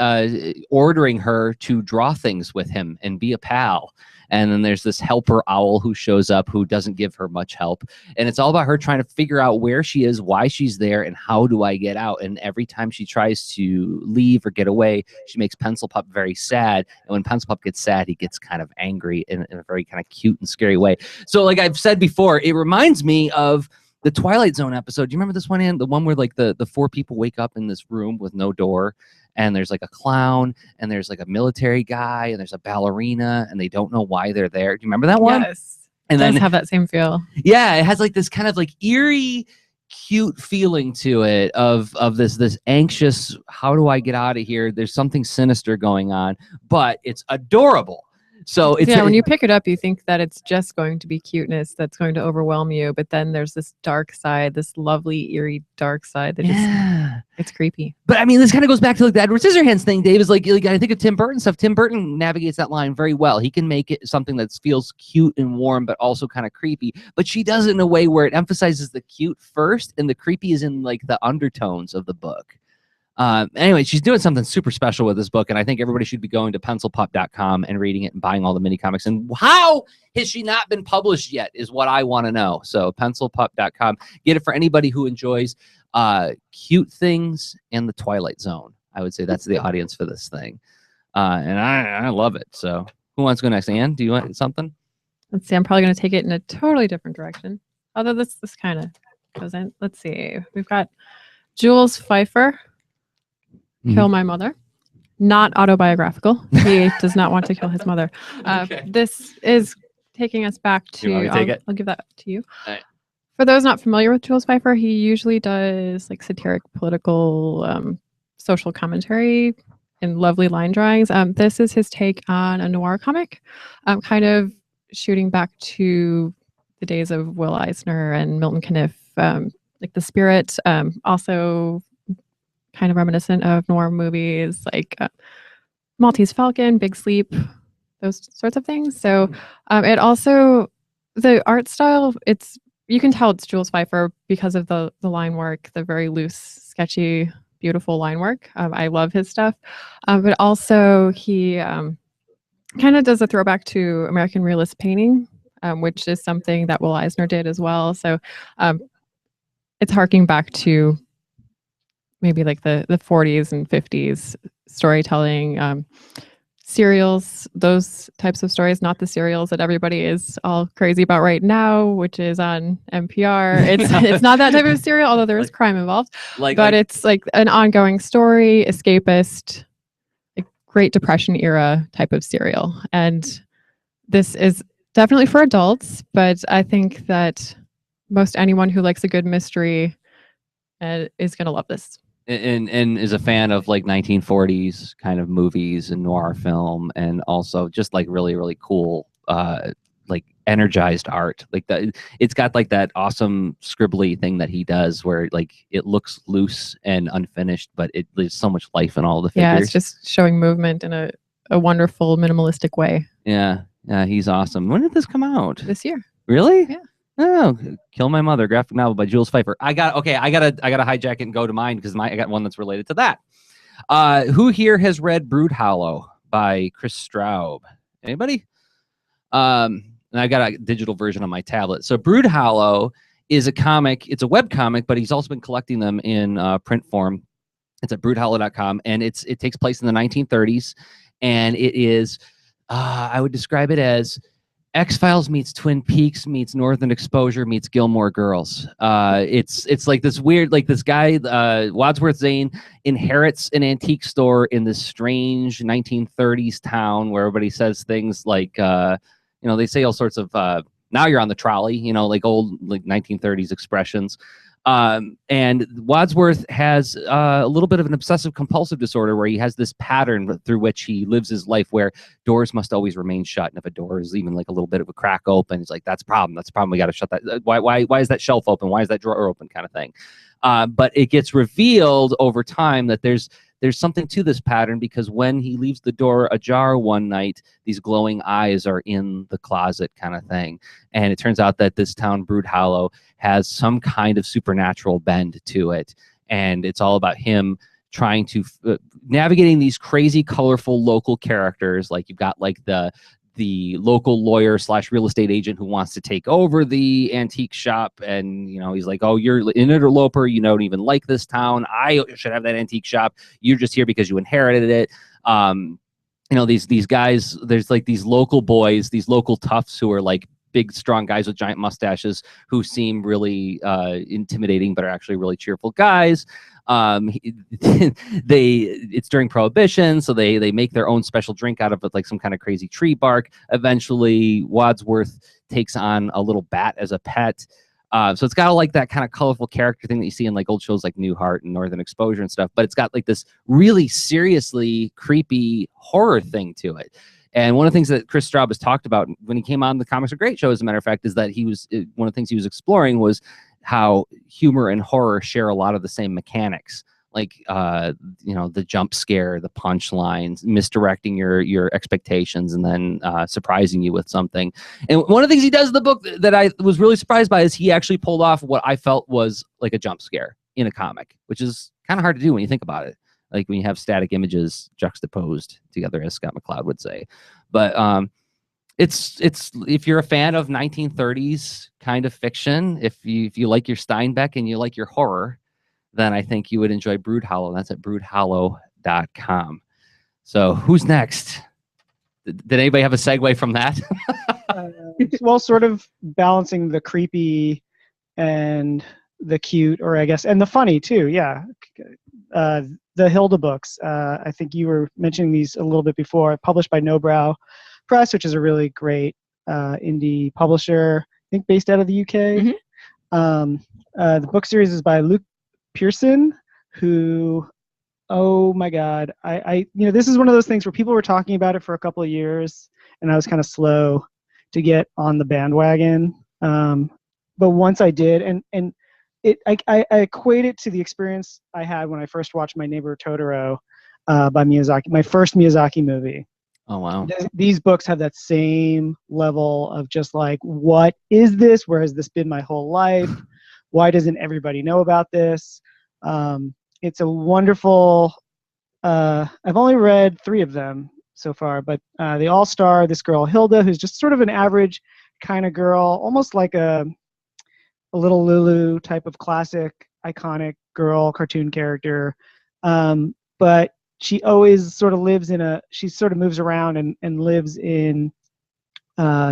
ordering her to draw things with him and be a pal. And then there's this helper owl who shows up who doesn't give her much help. And it's all about her trying to figure out where she is, why she's there, and how do I get out. And every time she tries to leave or get away, she makes Pencil Pup very sad. And when Pencil Pup gets sad, he gets kind of angry in a very kind of cute and scary way. So like I've said before, it reminds me of the Twilight Zone episode. Do you remember this one, Ann? The one where like the 4 people wake up in this room with no door, and there's like a clown, and there's like a military guy, and there's a ballerina, and they don't know why they're there. Do you remember that one? Yes. And It does then have that same feel. yeah, it has like this kind of like eerie, cute feeling to it of this anxious, how do I get out of here? There's something sinister going on, but it's adorable. So it's when you pick it up, you think that it's just going to be cuteness that's going to overwhelm you, but then there's this dark side, this lovely, eerie dark side that it's creepy. But I mean, this kind of goes back to like the Edward Scissorhands thing, Dave. Is like I think of Tim Burton stuff. Tim Burton navigates that line very well. He can make it something that feels cute and warm, but also kind of creepy. But she does it in a way where it emphasizes the cute first, and the creepy is in like the undertones of the book. Anyway, she's doing something super special with this book, and I think everybody should be going to pencilpup.com and reading it and buying all the mini comics. And how has she not been published yet is what I want to know. So pencilpup.com. Get it for anybody who enjoys cute things and the Twilight Zone. I would say that's the audience for this thing. And I love it. So who wants to go next? Anne, do you want something? Let's see. I'm probably going to take it in a totally different direction. Although this kind of goes in. Let's see. We've got Jules Pfeiffer, Kill My Mother. Not autobiographical. He does not want to kill his mother. Okay. This is taking us back to. You want me to take it? I'll give that to you. All right. For those not familiar with Jules Pfeiffer, he usually does like satiric, political, social commentary in lovely line drawings. This is his take on a noir comic, kind of shooting back to the days of Will Eisner and Milton Caniff, like The Spirit. Also kind of reminiscent of noir movies like Maltese Falcon, Big Sleep, those sorts of things. So it also, the art style, you can tell it's Jules Pfeiffer because of the line work, the very loose, sketchy, beautiful line work. I love his stuff. But also he kind of does a throwback to American realist painting, which is something that Will Eisner did as well. So it's harking back to maybe like the 40s and 50s storytelling, serials, those types of stories, not the serials that everybody is all crazy about right now, which is on NPR. It's not that type of serial, although there is crime involved. But it's like an ongoing story, escapist, like Great Depression era type of serial. And this is definitely for adults, but I think that most anyone who likes a good mystery is going to love this. And is a fan of like 1940s kind of movies and noir film, and also just like really, really cool, like energized art. Like that, it's got like that awesome scribbly thing that he does where like it looks loose and unfinished, but there's so much life in all the figures. Yeah, it's just showing movement in a wonderful, minimalistic way. Yeah, he's awesome. When did this come out? This year. Really? Yeah. Oh, Kill My Mother, graphic novel by Jules Pfeiffer. I gotta hijack it and go to mine because I got one that's related to that. Who here has read Brood Hollow by Chris Straub? Anybody? And I got a digital version on my tablet. So Brood Hollow is a comic. It's a web comic, but he's also been collecting them in print form. It's at broodhollow.com, and it takes place in the 1930s, and it is I would describe it as X-Files meets Twin Peaks meets Northern Exposure meets Gilmore Girls. It's like this weird, like this guy, Wadsworth Zane, inherits an antique store in this strange 1930s town where everybody says things like, they say all sorts of, now you're on the trolley, like old like 1930s expressions. And Wadsworth has a little bit of an obsessive compulsive disorder where he has this pattern through which he lives his life where doors must always remain shut. And if a door is even like a little bit of a crack open, it's like, that's a problem. That's a problem. We got to shut that. Why is that shelf open? Why is that drawer open, kind of thing? But it gets revealed over time that there's something to this pattern, because when he leaves the door ajar one night, these glowing eyes are in the closet, kind of thing. And it turns out that this town, Brood Hollow, has some kind of supernatural bend to it. And it's all about him trying to navigating these crazy, colorful local characters. Like you've got like the local lawyer / real estate agent who wants to take over the antique shop, and he's like, oh, you're an interloper, you don't even like this town, I should have that antique shop, you're just here because you inherited it. These guys, there's like these local boys, these local toughs who are like big strong guys with giant mustaches who seem really intimidating but are actually really cheerful guys. It's during Prohibition, so they make their own special drink out of it, like some kind of crazy tree bark. Eventually Wadsworth takes on a little bat as a pet. So it's got like that kind of colorful character thing that you see in like old shows like Newhart and Northern Exposure and stuff, but it's got like this really seriously creepy horror thing to it. And one of the things that Chris Straub has talked about when he came on the Comics Are Great show, as a matter of fact, is that one of the things he was exploring was how humor and horror share a lot of the same mechanics, like the jump scare, the punchlines, misdirecting your expectations, and then surprising you with something. And one of the things he does in the book that I was really surprised by is he actually pulled off what I felt was like a jump scare in a comic, which is kind of hard to do when you think about it. like when you have static images juxtaposed together, as Scott McCloud would say. But it's if you're a fan of 1930s kind of fiction, if you like your Steinbeck and you like your horror, then I think you would enjoy Brood Hollow. That's at broodhollow.com. So who's next? Did anybody have a segue from that? Well, sort of balancing the creepy and the cute, or I guess, and the funny too. Yeah. The Hilda books. I think you were mentioning these a little bit before. Published by Nobrow Press, which is a really great indie publisher, I think based out of the UK. The book series is by Luke Pearson, who, oh my God, I this is one of those things where people were talking about it for a couple of years, and I was kind of slow to get on the bandwagon. But once I did, and I equate it to the experience I had when I first watched My Neighbor Totoro by Miyazaki, my first Miyazaki movie. Oh, wow. These books have that same level of just like, what is this? Where has this been my whole life? Why doesn't everybody know about this? It's a wonderful, I've only read 3 of them so far, but they all star this girl, Hilda, who's just sort of an average kind of girl, almost like a little Lulu type of classic, iconic girl cartoon character. But she always sort of lives she sort of moves around and lives in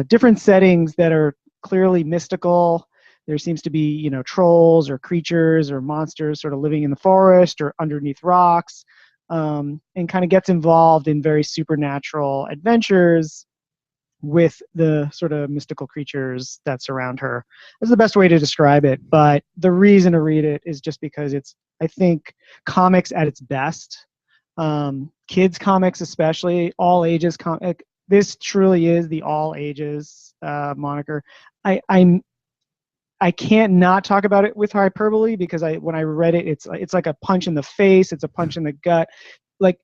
different settings that are clearly mystical. There seems to be, trolls or creatures or monsters sort of living in the forest or underneath rocks, and kind of gets involved in very supernatural adventures with the sort of mystical creatures that surround her. That's the best way to describe it. But the reason to read it is just because it's, I think, comics at its best. Kids comics, especially all ages comic. This truly is the all ages moniker. I can't not talk about it with hyperbole, because when I read it, it's like a punch in the face. It's a punch in the gut. Like,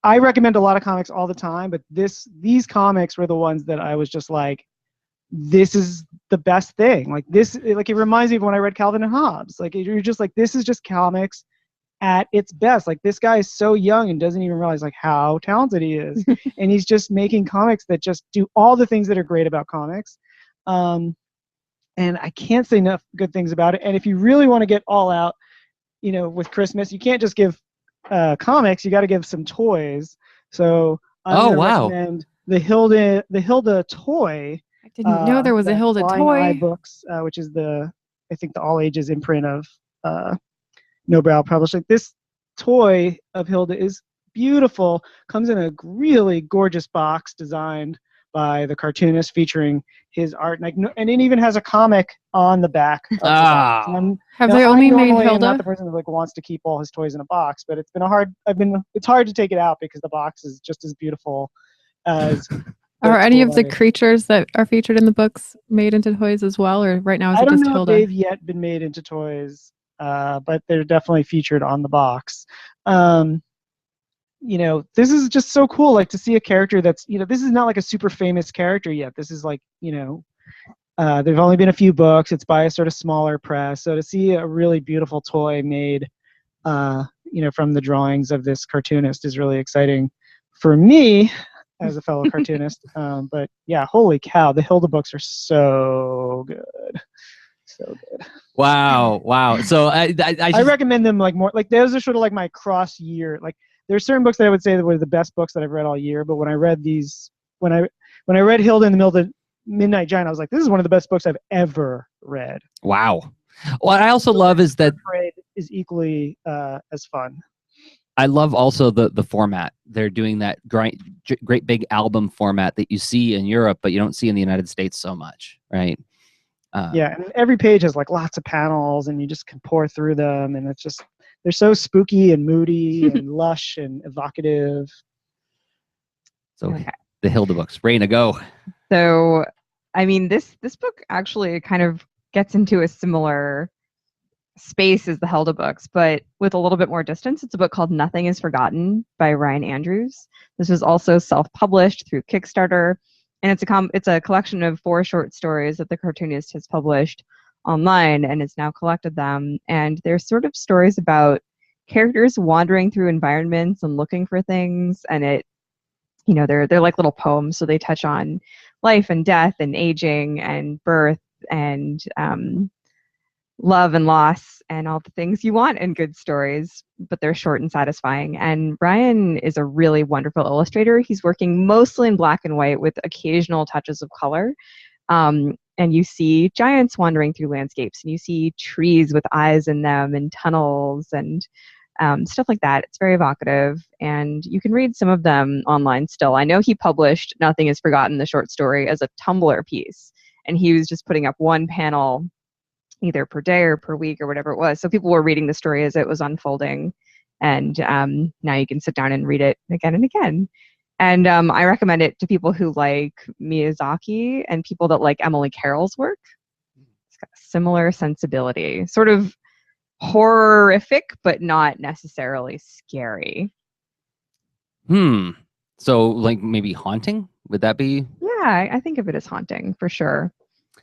I recommend a lot of comics all the time, but these comics were the ones that I was just like, this is the best thing. Like this, like it reminds me of when I read Calvin and Hobbes. Like you're just like, this is just comics at its best. Like this guy is so young and doesn't even realize like how talented he is, and he's just making comics that just do all the things that are great about comics. And I can't say enough good things about it. And if you really want to get all out, with Christmas, you can't just give comics, you got to give some toys. So I'm going to recommend the Hilda toy. I didn't know there was a Hilda toy. Eye Books, which is I think the all ages imprint of Nobrow Publishing. This toy of Hilda is beautiful. Comes in a really gorgeous box designed by the cartoonist, featuring his art, and it even has a comic on the back. Have they only made Hilda? I'm not the person that wants to keep all his toys in a box, but it's hard to take it out because the box is just as beautiful as. Are any of the creatures that are featured in the books made into toys as well, or right now is it just Hilda? I don't know if they've yet been made into toys, but they're definitely featured on the box. This is just so cool, like to see a character that's, this is not like a super famous character yet. This is like, there've only been a few books. It's by a sort of smaller press. So to see a really beautiful toy made, from the drawings of this cartoonist is really exciting for me as a fellow cartoonist. But yeah, holy cow, the Hilda books are so good. So good. Wow. So I recommend them like more, like those are sort of like my cross year. Like there's certain books that I would say that were the best books that I've read all year. But when I read these, when I read Hilda in the Middle of the Midnight Giant, I was like, this is one of the best books I've ever read. Wow. What I also love is that is equally as fun. I love also the format. They're doing that great big album format that you see in Europe, but you don't see in the United States so much, right? Yeah, and every page has like lots of panels, and you just can pour through them, and it's just, they're so spooky and moody and lush and evocative. So okay. The Hilda books, Raina, go. So, I mean, this book actually kind of gets into a similar space as the Hilda books, but with a little bit more distance. It's a book called Nothing is Forgotten by Ryan Andrews. This was also self-published through Kickstarter, and it's a collection of 4 short stories that the cartoonist has published online and has now collected them. And they're sort of stories about characters wandering through environments and looking for things, and it, you know, they're like little poems, so they touch on life and death and aging and birth and love and loss and all the things you want in good stories, but they're short and satisfying. And Ryan is a really wonderful illustrator. He's working mostly in black and white with occasional touches of color. And you see giants wandering through landscapes, and you see trees with eyes in them and tunnels and stuff like that. It's very evocative, and you can read some of them online still. I know he published Nothing is Forgotten, the short story, as a Tumblr piece, and he was just putting up one panel either per day or per week or whatever it was. So people were reading the story as it was unfolding, and now you can sit down and read it again and again. And I recommend it to people who like Miyazaki and people that like Emily Carroll's work. It's got a similar sensibility, sort of horrific, but not necessarily scary. So like maybe haunting? Would that be? Yeah, I think of it as haunting for sure.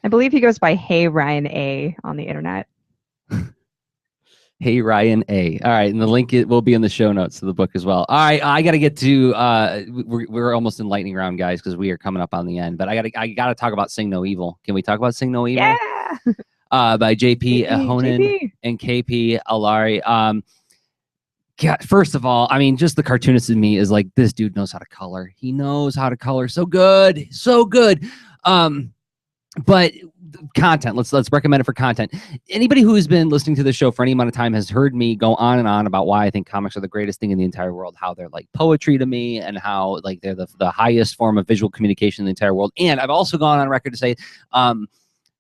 I believe he goes by Hey Ryan A on the internet. Hey Ryan A. All right, and the link will be in the show notes to the book as well. All right, I got to get to. We're almost in lightning round, guys, because we are coming up on the end. But I gotta talk about Sing No Evil. Can we talk about Sing No Evil? Yeah. By JP Ahonen and KP Alari. God, first of all, I mean, just the cartoonist in me is like, this dude knows how to color. He knows how to color so good, so good. But content, let's recommend it for content. Anybody who has been listening to the show for any amount of time has heard me go on and on about why I think comics are the greatest thing in the entire world, how they're like poetry to me, and how like they're the highest form of visual communication in the entire world. And I've also gone on record to say,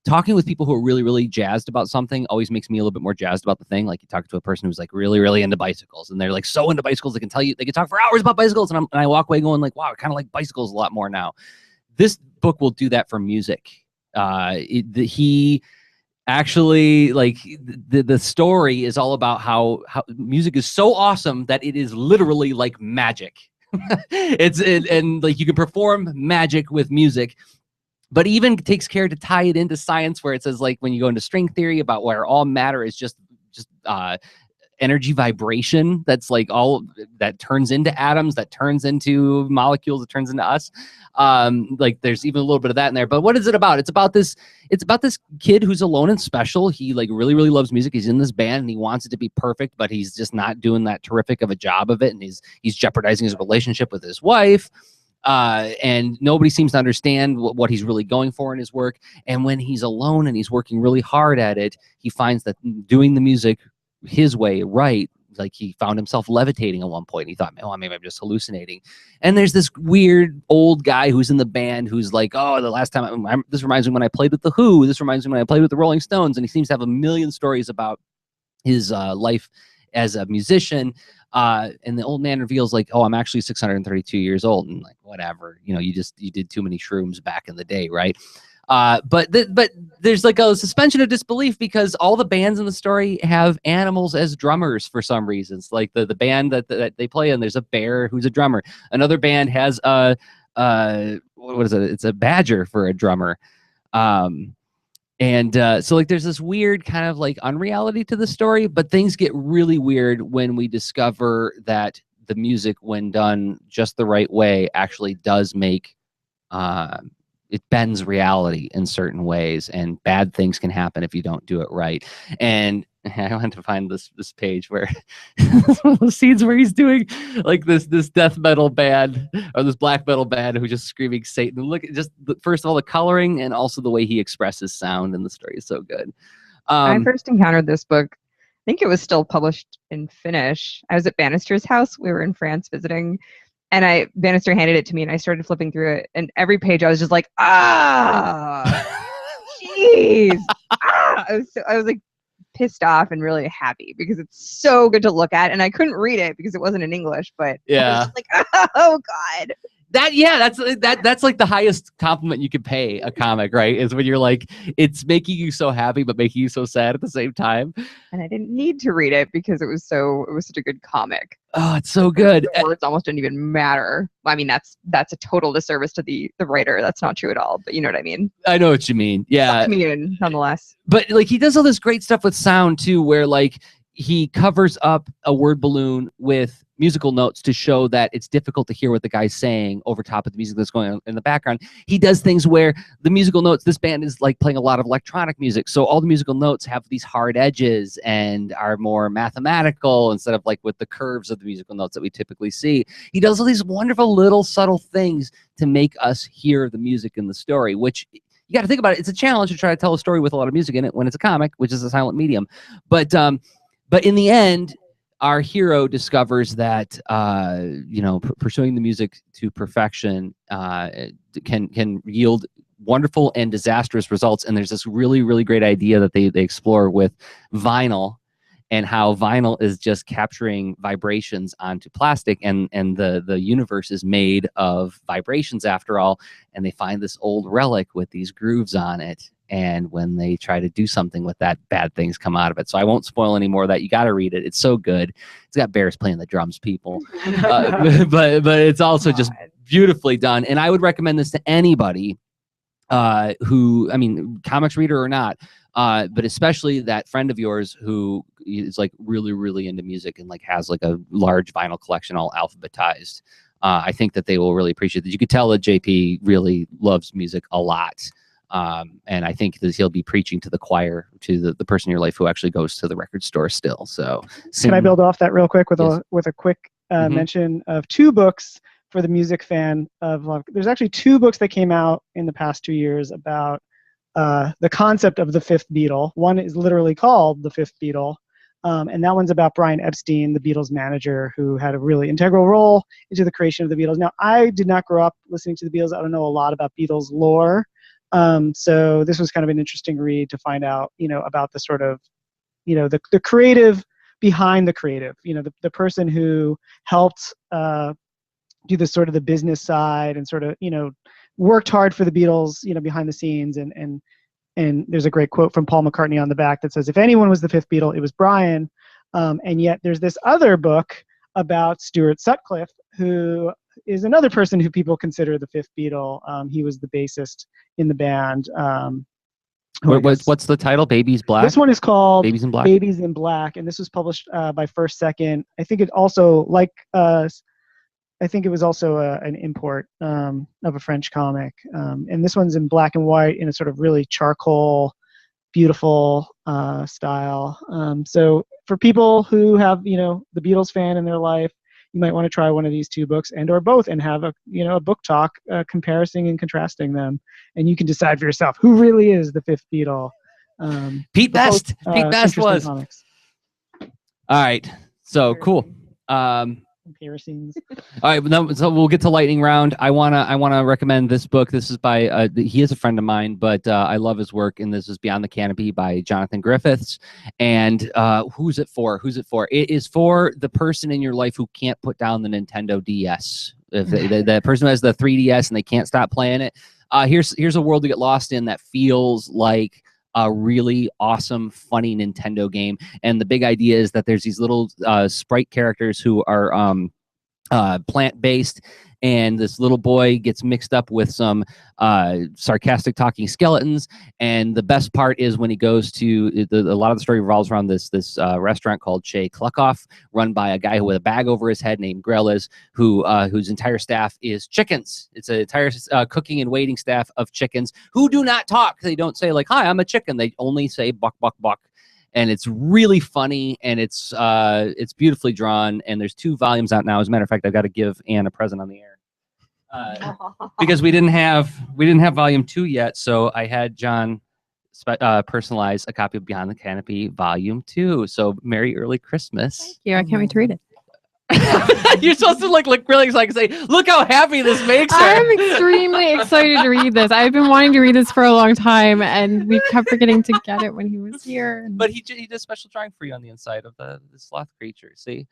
talking with people who are really, really jazzed about something always makes me a little bit more jazzed about the thing. Like you talk to a person who's like really, really into bicycles, and they're like so into bicycles, they can tell you, they can talk for hours about bicycles. And I walk away going like, wow, I kind of like bicycles a lot more now. This book will do that for music. He actually, like, the story is all about how music is so awesome that it is literally like magic. And like you can perform magic with music, but even takes care to tie it into science, where it says like when you go into string theory about where all matter is just energy vibration, that's like all that turns into atoms, that turns into molecules, that turns into us. Like there's even a little bit of that in there. But what is it about? It's about this kid who's alone and special. He like really, really loves music. He's in this band and he wants it to be perfect, but he's just not doing that terrific of a job of it. And he's jeopardizing his relationship with his wife. And nobody seems to understand what he's really going for in his work. And when he's alone and he's working really hard at it, he finds that doing the music his way, right, like he found himself levitating at one point. He thought, oh, maybe I'm just hallucinating. And there's this weird old guy who's in the band who's like, oh, the last time this reminds me when I played with the Who. This reminds me when I played with the Rolling Stones. And he seems to have a million stories about his life as a musician. And the old man reveals like, oh, I'm actually 632 years old. And like, whatever, you know, you did too many shrooms back in the day, right? But there's like a suspension of disbelief because all the bands in the story have animals as drummers for some reasons. Like the band that they play in, there's a bear who's a drummer. Another band has what is it? It's a badger for a drummer. So like there's this weird kind of like unreality to the story, but things get really weird when we discover that the music, when done just the right way, actually does make it bends reality in certain ways, and bad things can happen if you don't do it right. And I wanted to find this page where one of those scenes where he's doing like this death metal band or this black metal band who's just screaming Satan. Look at just first of all the coloring and also the way he expresses sound in the story is so good. I first encountered this book, I think it was still published in Finnish. I was at Bannister's house. We were in France visiting. And Bannister handed it to me, and I started flipping through it. And every page, I was just like, jeez, I was like pissed off and really happy because it's so good to look at. And I couldn't read it because it wasn't in English, but yeah, I was just like, oh God. That's like the highest compliment you could pay a comic, right? Is when you're like, it's making you so happy but making you so sad at the same time. And I didn't need to read it because it was such a good comic. Oh, it's so good. The words almost didn't even matter. I mean, that's a total disservice to the writer. That's not true at all, but you know what I mean? I know what you mean. Yeah. Comedian, nonetheless. But like he does all this great stuff with sound too, where like he covers up a word balloon with musical notes to show that it's difficult to hear what the guy's saying over top of the music that's going on in the background. He does things where the musical notes, this band is like playing a lot of electronic music, so all the musical notes have these hard edges and are more mathematical instead of like with the curves of the musical notes that we typically see. He does all these wonderful little subtle things to make us hear the music in the story, which you got to think about it. It's a challenge to try to tell a story with a lot of music in it when it's a comic, which is a silent medium. But in the end, our hero discovers that pursuing the music to perfection can yield wonderful and disastrous results. And there's this really, really great idea that they explore with vinyl, and how vinyl is just capturing vibrations onto plastic, and the universe is made of vibrations after all. And they find this old relic with these grooves on it. And when they try to do something with that, bad things come out of it. So I won't spoil any more of that. You got to read it. It's so good. It's got Bears playing the drums, people. But it's also just beautifully done. And I would recommend this to anybody who, I mean, comics reader or not, but especially that friend of yours who is like really, really into music and like has like a large vinyl collection all alphabetized. I think that they will really appreciate that. You could tell that JP really loves music a lot. And I think that he'll be preaching to the choir, to the person in your life who actually goes to the record store still. So can I build off that real quick with Yes. a quick mention of 2 books for the music fan of love? There's actually 2 books that came out in the past 2 years about the concept of the 5th Beatle. One is literally called The 5th Beatle. And that one's about Brian Epstein, the Beatles manager, who had a really integral role into the creation of the Beatles. Now, I did not grow up listening to the Beatles. I don't know a lot about Beatles lore. So this was kind of an interesting read to find out, about the sort of, the creative behind the creative, the person who helped do the sort of the business side and sort of, worked hard for the Beatles, behind the scenes. And there's a great quote from Paul McCartney on the back that says, if anyone was the 5th Beatle, it was Brian. And yet there's this other book about Stuart Sutcliffe, who is another person who people consider the 5th Beatle. He was the bassist in the band. What's the title? Baby's Black? This one is called Babies in Black. Babies in Black, and this was published by First Second. I think it also, I think it was also an import of a French comic. And this one's in black and white in a sort of really charcoal, beautiful style. So for people who have, the Beatles fan in their life, you might want to try one of these 2 books and or both, and have a book talk comparing and contrasting them. And you can decide for yourself who really is the 5th Beatle. Pete Best. Pete Best was. Comics. All right. So cool. Comparisons. All right, so we'll get to lightning round. I wanna recommend this book. This is by he is a friend of mine, but I love his work. And this is Beyond the Canopy by Jonathan Griffiths. And who's it for? It is for the person in your life who can't put down the Nintendo DS. If the person who has the 3DS and they can't stop playing it. Here's a world to get lost in that feels like a really awesome, funny Nintendo game. And the big idea is that there's these little sprite characters who are plant-based, and this little boy gets mixed up with some sarcastic talking skeletons. And the best part is when he goes to a lot of the story revolves around this restaurant called Chez Cluckoff, run by a guy with a bag over his head named Grellis, whose entire staff is chickens. It's an entire cooking and waiting staff of chickens who do not talk. They don't say like, "Hi, I'm a chicken." They only say "buck, buck, buck." And it's really funny, and it's beautifully drawn. And there's 2 volumes out now. As a matter of fact, I've got to give Anne a present on the air because we didn't have volume 2 yet. So I had John personalize a copy of Beyond the Canopy volume 2. So Merry Early Christmas! Thank you. I can't wait to read it. You're supposed to look really excited and say, "Look how happy this makes her." I'm extremely excited to read this. I've been wanting to read this for a long time, and we kept forgetting to get it when he was here. But he did a special drawing for you on the inside of the sloth creature. See,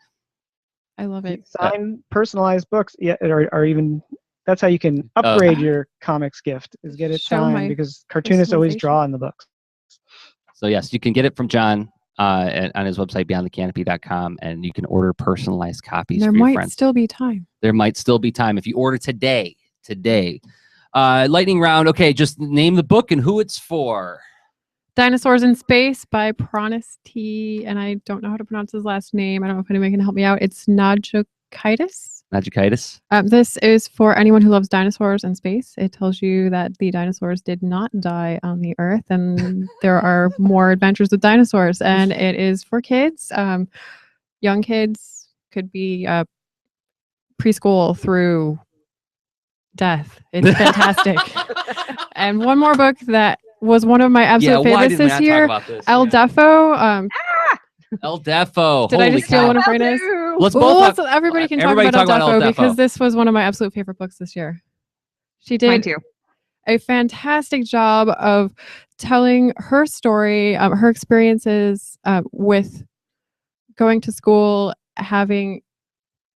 I love it. Sign personalized books, or even that's how you can upgrade your comics gift, is get it signed, because cartoonists always draw in the books. So yes, you can get it from John on his website, beyondthecanopy.com, and you can order personalized copies for your friends. There might still be time. There might still be time if you order today. Lightning round. Okay, just name the book and who it's for. Dinosaurs in Space by Pronis T. And I don't know how to pronounce his last name. I don't know if anyone can help me out. It's Nagikitis. Nagikitis. This is for anyone who loves dinosaurs and space. It tells you that the dinosaurs did not die on the Earth, and there are more adventures with dinosaurs. And it is for kids, young kids, could be preschool through death. It's fantastic. And one more book that was one of my absolute favorites this year, El Defo. El Defo. Did I just steal one of Rena's? Let's both talk, everybody can talk about El Defo because this was one of my absolute favorite books this year. She did a fantastic job of telling her story, her experiences with going to school, having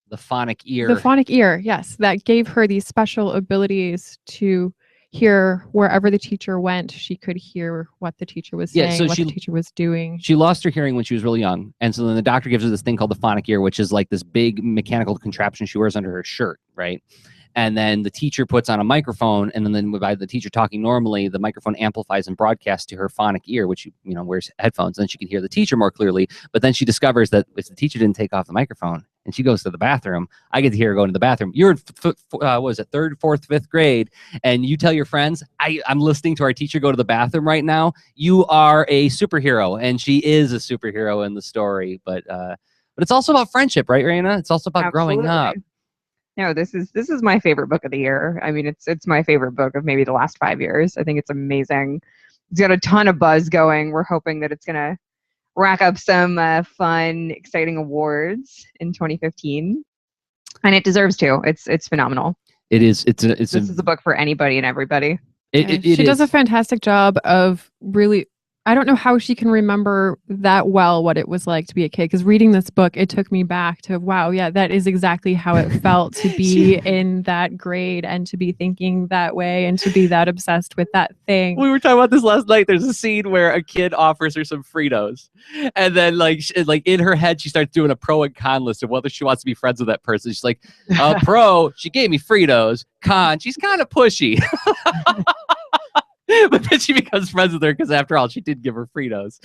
the phonic ear. The phonic ear, yes, that gave her these special abilities to hear wherever the teacher went. She could hear what the teacher was saying, what the teacher was doing. She lost her hearing when she was really young. And so then the doctor gives her this thing called the phonic ear, which is like this big mechanical contraption she wears under her shirt, right? And then the teacher puts on a microphone, and then by the teacher talking normally, the microphone amplifies and broadcasts to her phonic ear, which wears headphones. Then she can hear the teacher more clearly. But then she discovers that if the teacher didn't take off the microphone and she goes to the bathroom, I get to hear her go into the bathroom. You're in what was it, 3rd, 4th, 5th grade, and you tell your friends, I'm listening to our teacher go to the bathroom right now. You are a superhero, and she is a superhero in the story. But it's also about friendship, right, Raina? It's also about growing up. No, this is my favorite book of the year. I mean, it's my favorite book of maybe the last 5 years. I think it's amazing. It's got a ton of buzz going. We're hoping that it's gonna rack up some fun, exciting awards in 2015, and it deserves to. It's phenomenal. It is. This is a book for anybody and everybody. She does a fantastic job of really. I don't know how she can remember that well what it was like to be a kid, because reading this book, it took me back to, wow, yeah, that is exactly how it felt to be in that grade and to be thinking that way and to be that obsessed with that thing. We were talking about this last night. There's a scene where a kid offers her some Fritos, and then like in her head, she starts doing a pro and con list of whether she wants to be friends with that person. She's like, pro, she gave me Fritos. Con, she's kind of pushy. But then she becomes friends with her because, after all, she did give her Fritos.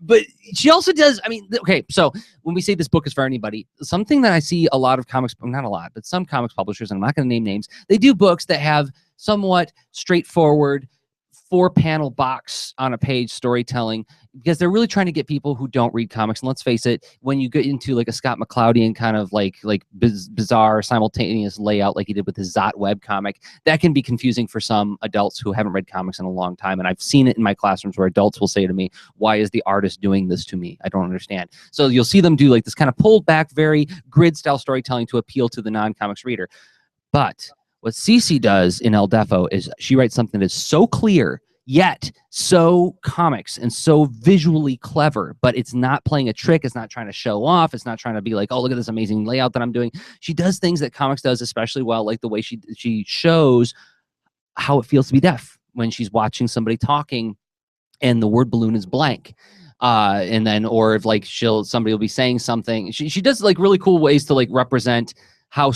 But she also does, okay, so when we say this book is for anybody, something that I see a lot of comics, not a lot, but some comics publishers, and I'm not going to name names, they do books that have somewhat straightforward 4-panel box on a page storytelling, because they're really trying to get people who don't read comics. And let's face it, when you get into like a Scott McCloudian kind of like bizarre simultaneous layout like he did with his Zot web comic, that can be confusing for some adults who haven't read comics in a long time. And I've seen it in my classrooms where adults will say to me, why is the artist doing this to me? I don't understand. So you'll see them do like this kind of pulled back, very grid style storytelling to appeal to the non-comics reader. But what Cece does in El Defo is she writes something that's so clear, yet so comics and so visually clever, but it's not playing a trick. It's not trying to show off. It's not trying to be like, oh, look at this amazing layout that I'm doing. She does things that comics does especially well, like the way she shows how it feels to be deaf when she's watching somebody talking and the word balloon is blank. And then, or if like somebody will be saying something, she does like really cool ways to like represent how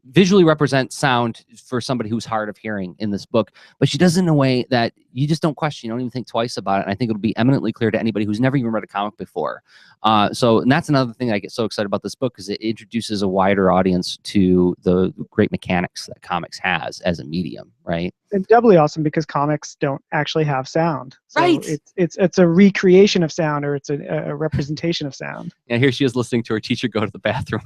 visually represent sound for somebody who's hard of hearing in this book, but she does it in a way that you just don't question. You don't even think twice about it. And I think it'll be eminently clear to anybody who's never even read a comic before. And that's another thing I get so excited about this book, because it introduces a wider audience to the great mechanics that comics has as a medium, right? It's doubly awesome because comics don't actually have sound. So right. It's a recreation of sound, or it's a representation of sound. And here she is listening to her teacher go to the bathroom.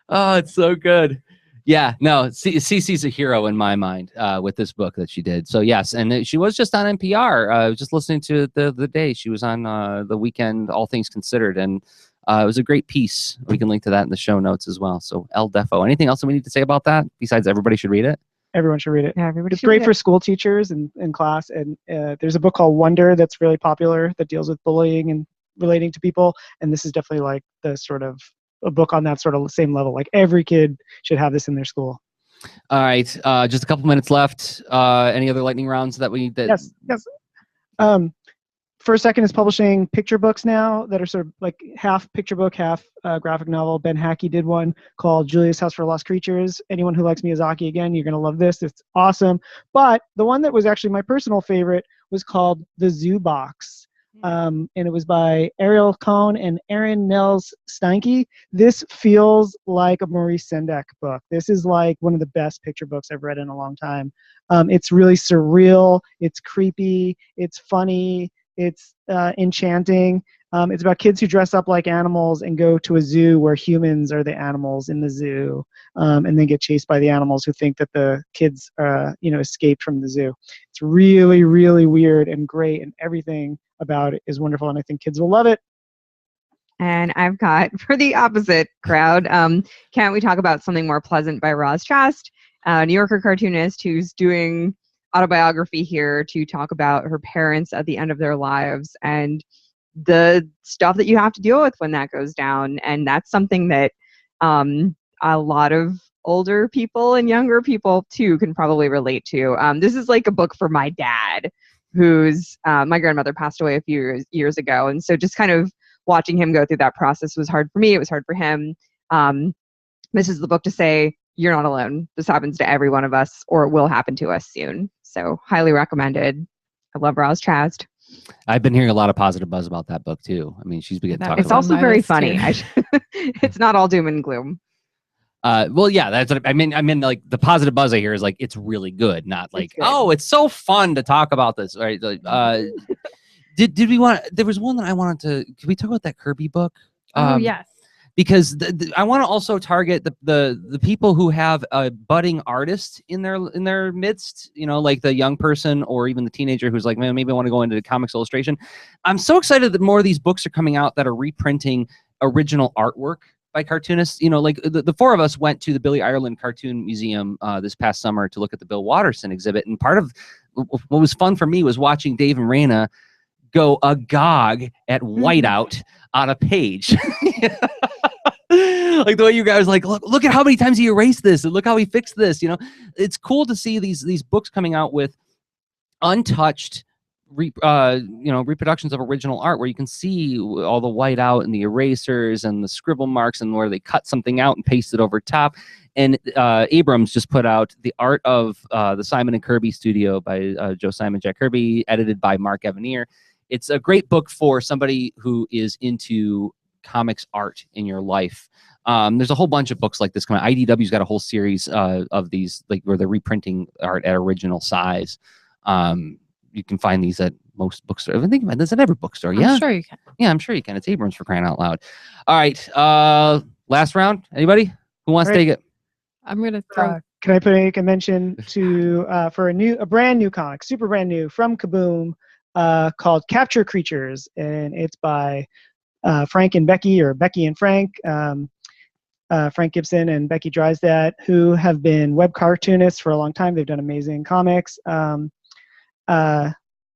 Oh, it's so good. Yeah, no, Cece's a hero in my mind with this book that she did. So yes, and she was just on NPR. I was just listening to the day she was on the weekend, All Things Considered, and it was a great piece. We can link to that in the show notes as well. So El Defo. Anything else that we need to say about that besides everybody should read it? Everyone should read it. Yeah, everybody it's should great read for it. school teachers and in class. And there's a book called Wonder that's really popular that deals with bullying and relating to people. And this is definitely like the sort of a book on that sort of same level. Like every kid should have this in their school. All right, just a couple minutes left. Any other lightning rounds that we? Yes. First Second is publishing picture books now that are sort of like half picture book, half graphic novel. Ben Hackey did one called Julia's House for Lost Creatures. Anyone who likes Miyazaki, again, you're going to love this. It's awesome. But the one that was actually my personal favorite was called The Zoo Box. And it was by Ariel Cohn and Aaron Nels Steinke. This feels like a Maurice Sendak book. This is like one of the best picture books I've read in a long time. It's really surreal. It's creepy. It's funny. It's enchanting. It's about kids who dress up like animals and go to a zoo where humans are the animals in the zoo, and then get chased by the animals who think that the kids, escaped from the zoo. It's really, really weird and great, and everything about it is wonderful, and I think kids will love it. And I've got, for the opposite crowd, Can't We Talk About Something More Pleasant by Roz Chast, a New Yorker cartoonist who's doing autobiography here to talk about her parents at the end of their lives and the stuff that you have to deal with when that goes down. And that's something that a lot of older people and younger people too can probably relate to. This is like a book for my dad, who's my grandmother passed away a few years ago. And so just kind of watching him go through that process was hard for me. It was hard for him. This is the book to say, you're not alone. This happens to every one of us, or it will happen to us soon. So highly recommended. I love Roz Chast. I've been hearing a lot of positive buzz about that book too. I mean, she's been talking It's about also very funny. It's not all doom and gloom. Well, yeah, that's what I mean. I mean, like the positive buzz I hear is like it's really good, not like oh, it's so fun to talk about this. Right? Like, did we want? There was one that I wanted to. Can we talk about that Kirby book? Yes. Because I want to also target the people who have a budding artist in their midst, like the young person or even the teenager who's like, man, maybe I want to go into comics illustration. I'm so excited that more of these books are coming out that are reprinting original artwork by cartoonists. Like the four of us went to the Billy Ireland Cartoon Museum this past summer to look at the Bill Watterson exhibit, and part of what was fun for me was watching Dave and Raina go agog at whiteout on a page. Like the way you guys like, look at how many times he erased this and look how he fixed this. It's cool to see these books coming out with untouched reproductions of original art where you can see all the whiteout and the erasers and the scribble marks and where they cut something out and paste it over top. And Abrams just put out The Art of the Simon and Kirby Studio by Joe Simon, Jack Kirby, edited by Mark Evanier. It's a great book for somebody who is into comics art in your life. There's a whole bunch of books like this coming. IDW's got a whole series of these, like where they're reprinting art at original size. You can find these at most bookstores. I think about this at every bookstore. Yeah, I'm sure you can. Yeah, I'm sure you can. It's Abrams, for crying out loud. All right, last round. Anybody who wants to take it? I'm gonna throw. Can I make a mention to for a brand new comic, super brand new from Kaboom, called Capture Creatures, and it's by Frank and Becky, or Becky and Frank. Frank Gibson and Becky Drysdale, who have been web cartoonists for a long time. They've done amazing comics.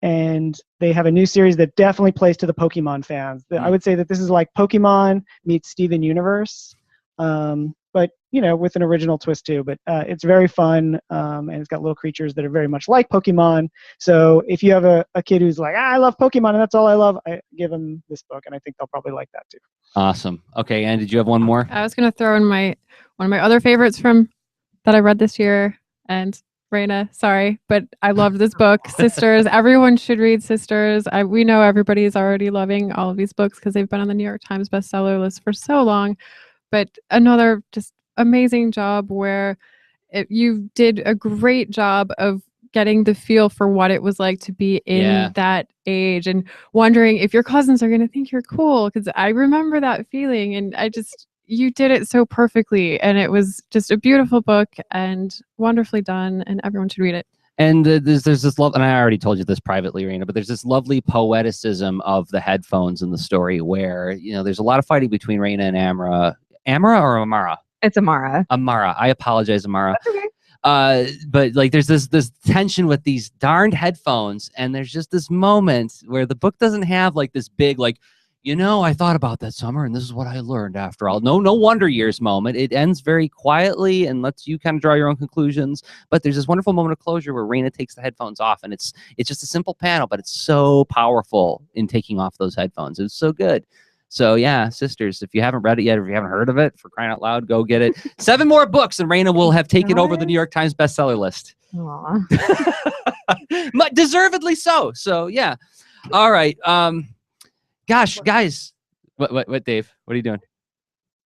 And they have a new series that definitely plays to the Pokemon fans. I would say that this is like Pokemon meets Steven Universe, but with an original twist too. But it's very fun, and it's got little creatures that are very much like Pokemon. So if you have a kid who's like, I love Pokemon and that's all I love, I give them this book, and I think they'll probably like that too. Awesome. Okay, and did you have one more? I was gonna throw in one of my other favorites that I read this year, and Raina, sorry, but I love this book, Sisters. Everyone should read Sisters. We know everybody is already loving all of these books because they've been on the New York Times bestseller list for so long. But another just amazing job where you did a great job of getting the feel for what it was like to be in that age and wondering if your cousins are going to think you're cool. Because I remember that feeling, and you did it so perfectly, and it was just a beautiful book and wonderfully done, and everyone should read it. And there's this love, and I already told you this privately, Raina, but there's this lovely poeticism of the headphones in the story where, there's a lot of fighting between Raina and Amara. Amara or Amara? It's Amara. Amara. I apologize, Amara. That's okay. But like there's this tension with these darned headphones, and there's just this moment where the book doesn't have like this big, like, you know, I thought about that summer, and this is what I learned after all. No Wonder Years moment. It ends very quietly and lets you kind of draw your own conclusions. But there's this wonderful moment of closure where Raina takes the headphones off, and it's just a simple panel, but it's so powerful in taking off those headphones. It's so good. So yeah, sisters, if you haven't read it yet, or if you haven't heard of it, for crying out loud, go get it. 7 more books, and Raina will have taken over the New York Times bestseller list. Aw. Deservedly so. So yeah. All right. Gosh, guys. What, Dave? What are you doing?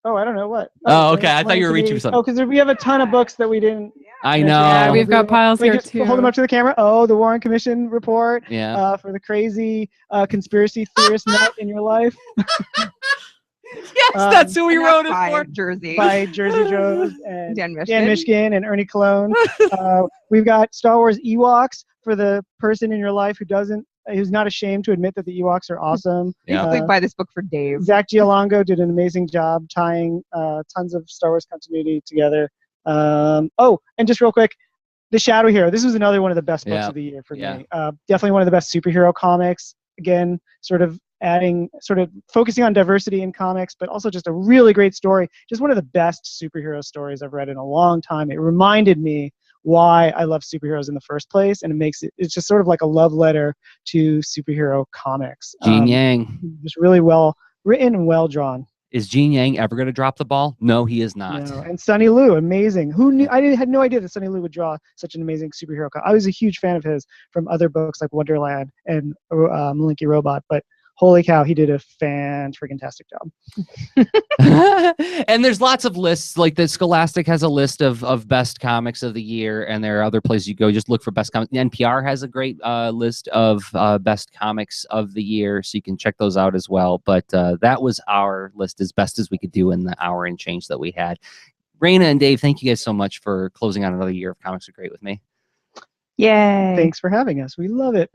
Oh, I don't know what. Oh, okay. I thought you were reaching for something. Oh, because we have a ton of books that we didn't. I know. Yeah, we've got piles Can we here just too. hold them up to the camera. Oh, the Warren Commission report. Yeah. For the crazy conspiracy theorist nut in your life. Yes, that's who we And wrote that's it by for. Jersey. By Jersey Joes and Dan Dan Michigan. Mishkin and Ernie Cologne. We've got Star Wars Ewoks for the person in your life who's not ashamed to admit that the Ewoks are awesome. Yeah. Basically, buy this book for Dave. Zach Giolongo did an amazing job tying tons of Star Wars continuity together. Oh, and just real quick, The Shadow Hero. This was another one of the best books of the year for me. Definitely one of the best superhero comics. Again, sort of focusing on diversity in comics, but also just a really great story. Just one of the best superhero stories I've read in a long time. It reminded me why I love superheroes in the first place, and it's just sort of like a love letter to superhero comics. Gene Yang. Just really well written and well drawn. Is Gene Yang ever going to drop the ball? No, he is not. No. And Sonny Liu, amazing. Who knew? I had no idea that Sonny Liu would draw such an amazing superhero. I was a huge fan of his from other books like Wonderland and Malinky Robot, but holy cow, he did a fan-freaking-tastic job. And there's lots of lists, like the Scholastic has a list of best comics of the year, and there are other places you go. Just look for best comics. NPR has a great list of best comics of the year, so you can check those out as well. But that was our list as best as we could do in the hour and change that we had. Raina and Dave, thank you guys so much for closing out another year of Comics Are Great with me. Yay. Thanks for having us. We love it.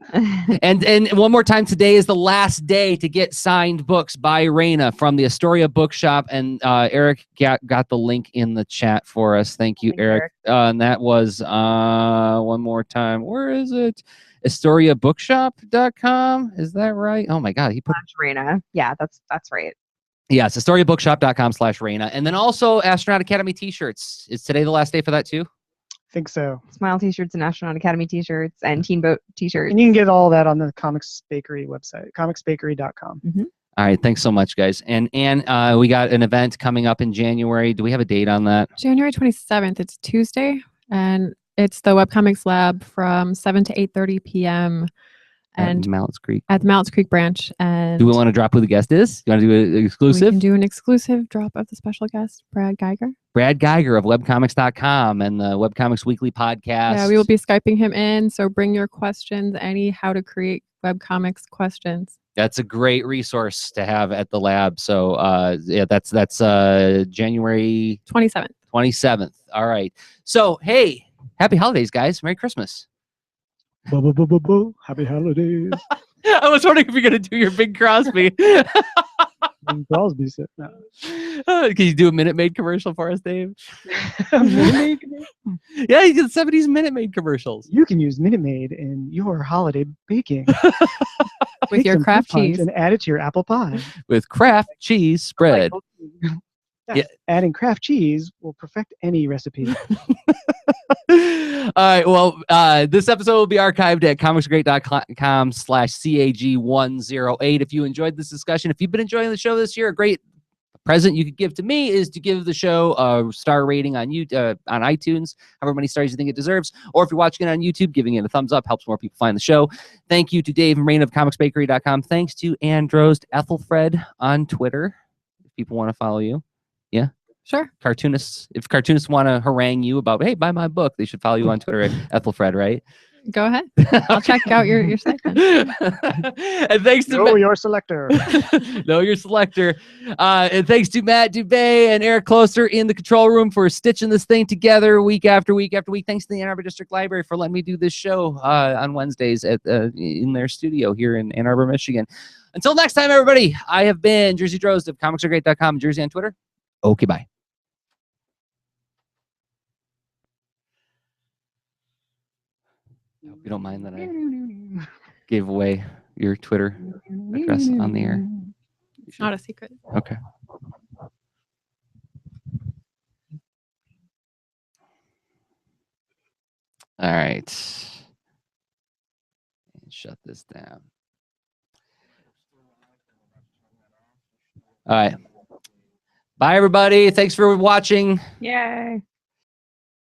And one more time, today is the last day to get signed books by Raina from the Astoria Bookshop. And Eric got the link in the chat for us. Thank you, Eric. And that was, one more time, where is it? AstoriaBookshop.com. Is that right? Oh my God. He put Raina. Yeah, that's right. Yes, AstoriaBookshop.com/Raina. And then also Astronaut Academy t-shirts. Is today the last day for that too? Think so. Smile t-shirts and Astronaut Academy t-shirts and Teen Boat t-shirts. And you can get all that on the Comics Bakery website, comicsbakery.com. Mm-hmm. All right, thanks so much, guys. And we got an event coming up in January. Do we have a date on that? January 27th. It's Tuesday, and it's the Webcomics Lab from 7 to 8:30 p.m. and at Mallett's Creek. At the Mallett's Creek branch. And do we want to drop who the guest is? You want to do an exclusive? We can do an exclusive drop of the special guest, Brad Geiger. Brad Geiger of webcomics.com and the Webcomics Weekly podcast. Yeah, we will be Skyping him in, so bring your questions, any how to create webcomics questions. That's a great resource to have at the lab. So yeah, that's January 27th. 27th. All right. So hey, happy holidays, guys. Merry Christmas. Happy holidays. I was wondering if you're gonna do your Bing Crosby. Crosby said no. Can you do a Minute Maid commercial for us, Dave? Minute Maid? Yeah, you did 70s Minute Maid commercials. You can use Minute Maid in your holiday baking. With Take your some Kraft fruit punch cheese. and add it to your apple pie. With Kraft cheese spread. Yes, Yeah. Adding Kraft cheese will perfect any recipe. All right. Well, this episode will be archived at comicsgreat.com/CAG108. If you enjoyed this discussion, if you've been enjoying the show this year, a great present you could give to me is to give the show a star rating on on iTunes, however many stars you think it deserves. Or if you're watching it on YouTube, giving it a thumbs up helps more people find the show. Thank you to Dave and Raina of comicsbakery.com. Thanks to Androst Ethelfred on Twitter, if people want to follow you. Yeah. Sure. Cartoonists, if cartoonists want to harangue you about, hey, buy my book, they should follow you on Twitter at Ethelfred, right? Go ahead. I'll check out your site then. And thanks to Know your selector. Know your selector. And thanks to Matt Dubay and Eric Closer in the control room for stitching this thing together week after week after week. Thanks to the Ann Arbor District Library for letting me do this show on Wednesdays in their studio here in Ann Arbor, Michigan. Until next time, everybody, I have been Jersey Drozd of comicsargreat.com, Jersey on Twitter. Okay, bye. I hope you don't mind that I gave away your Twitter address on the air. It's not a secret. Okay. All right. Shut this down. All right. Bye, everybody. Thanks for watching. Yay.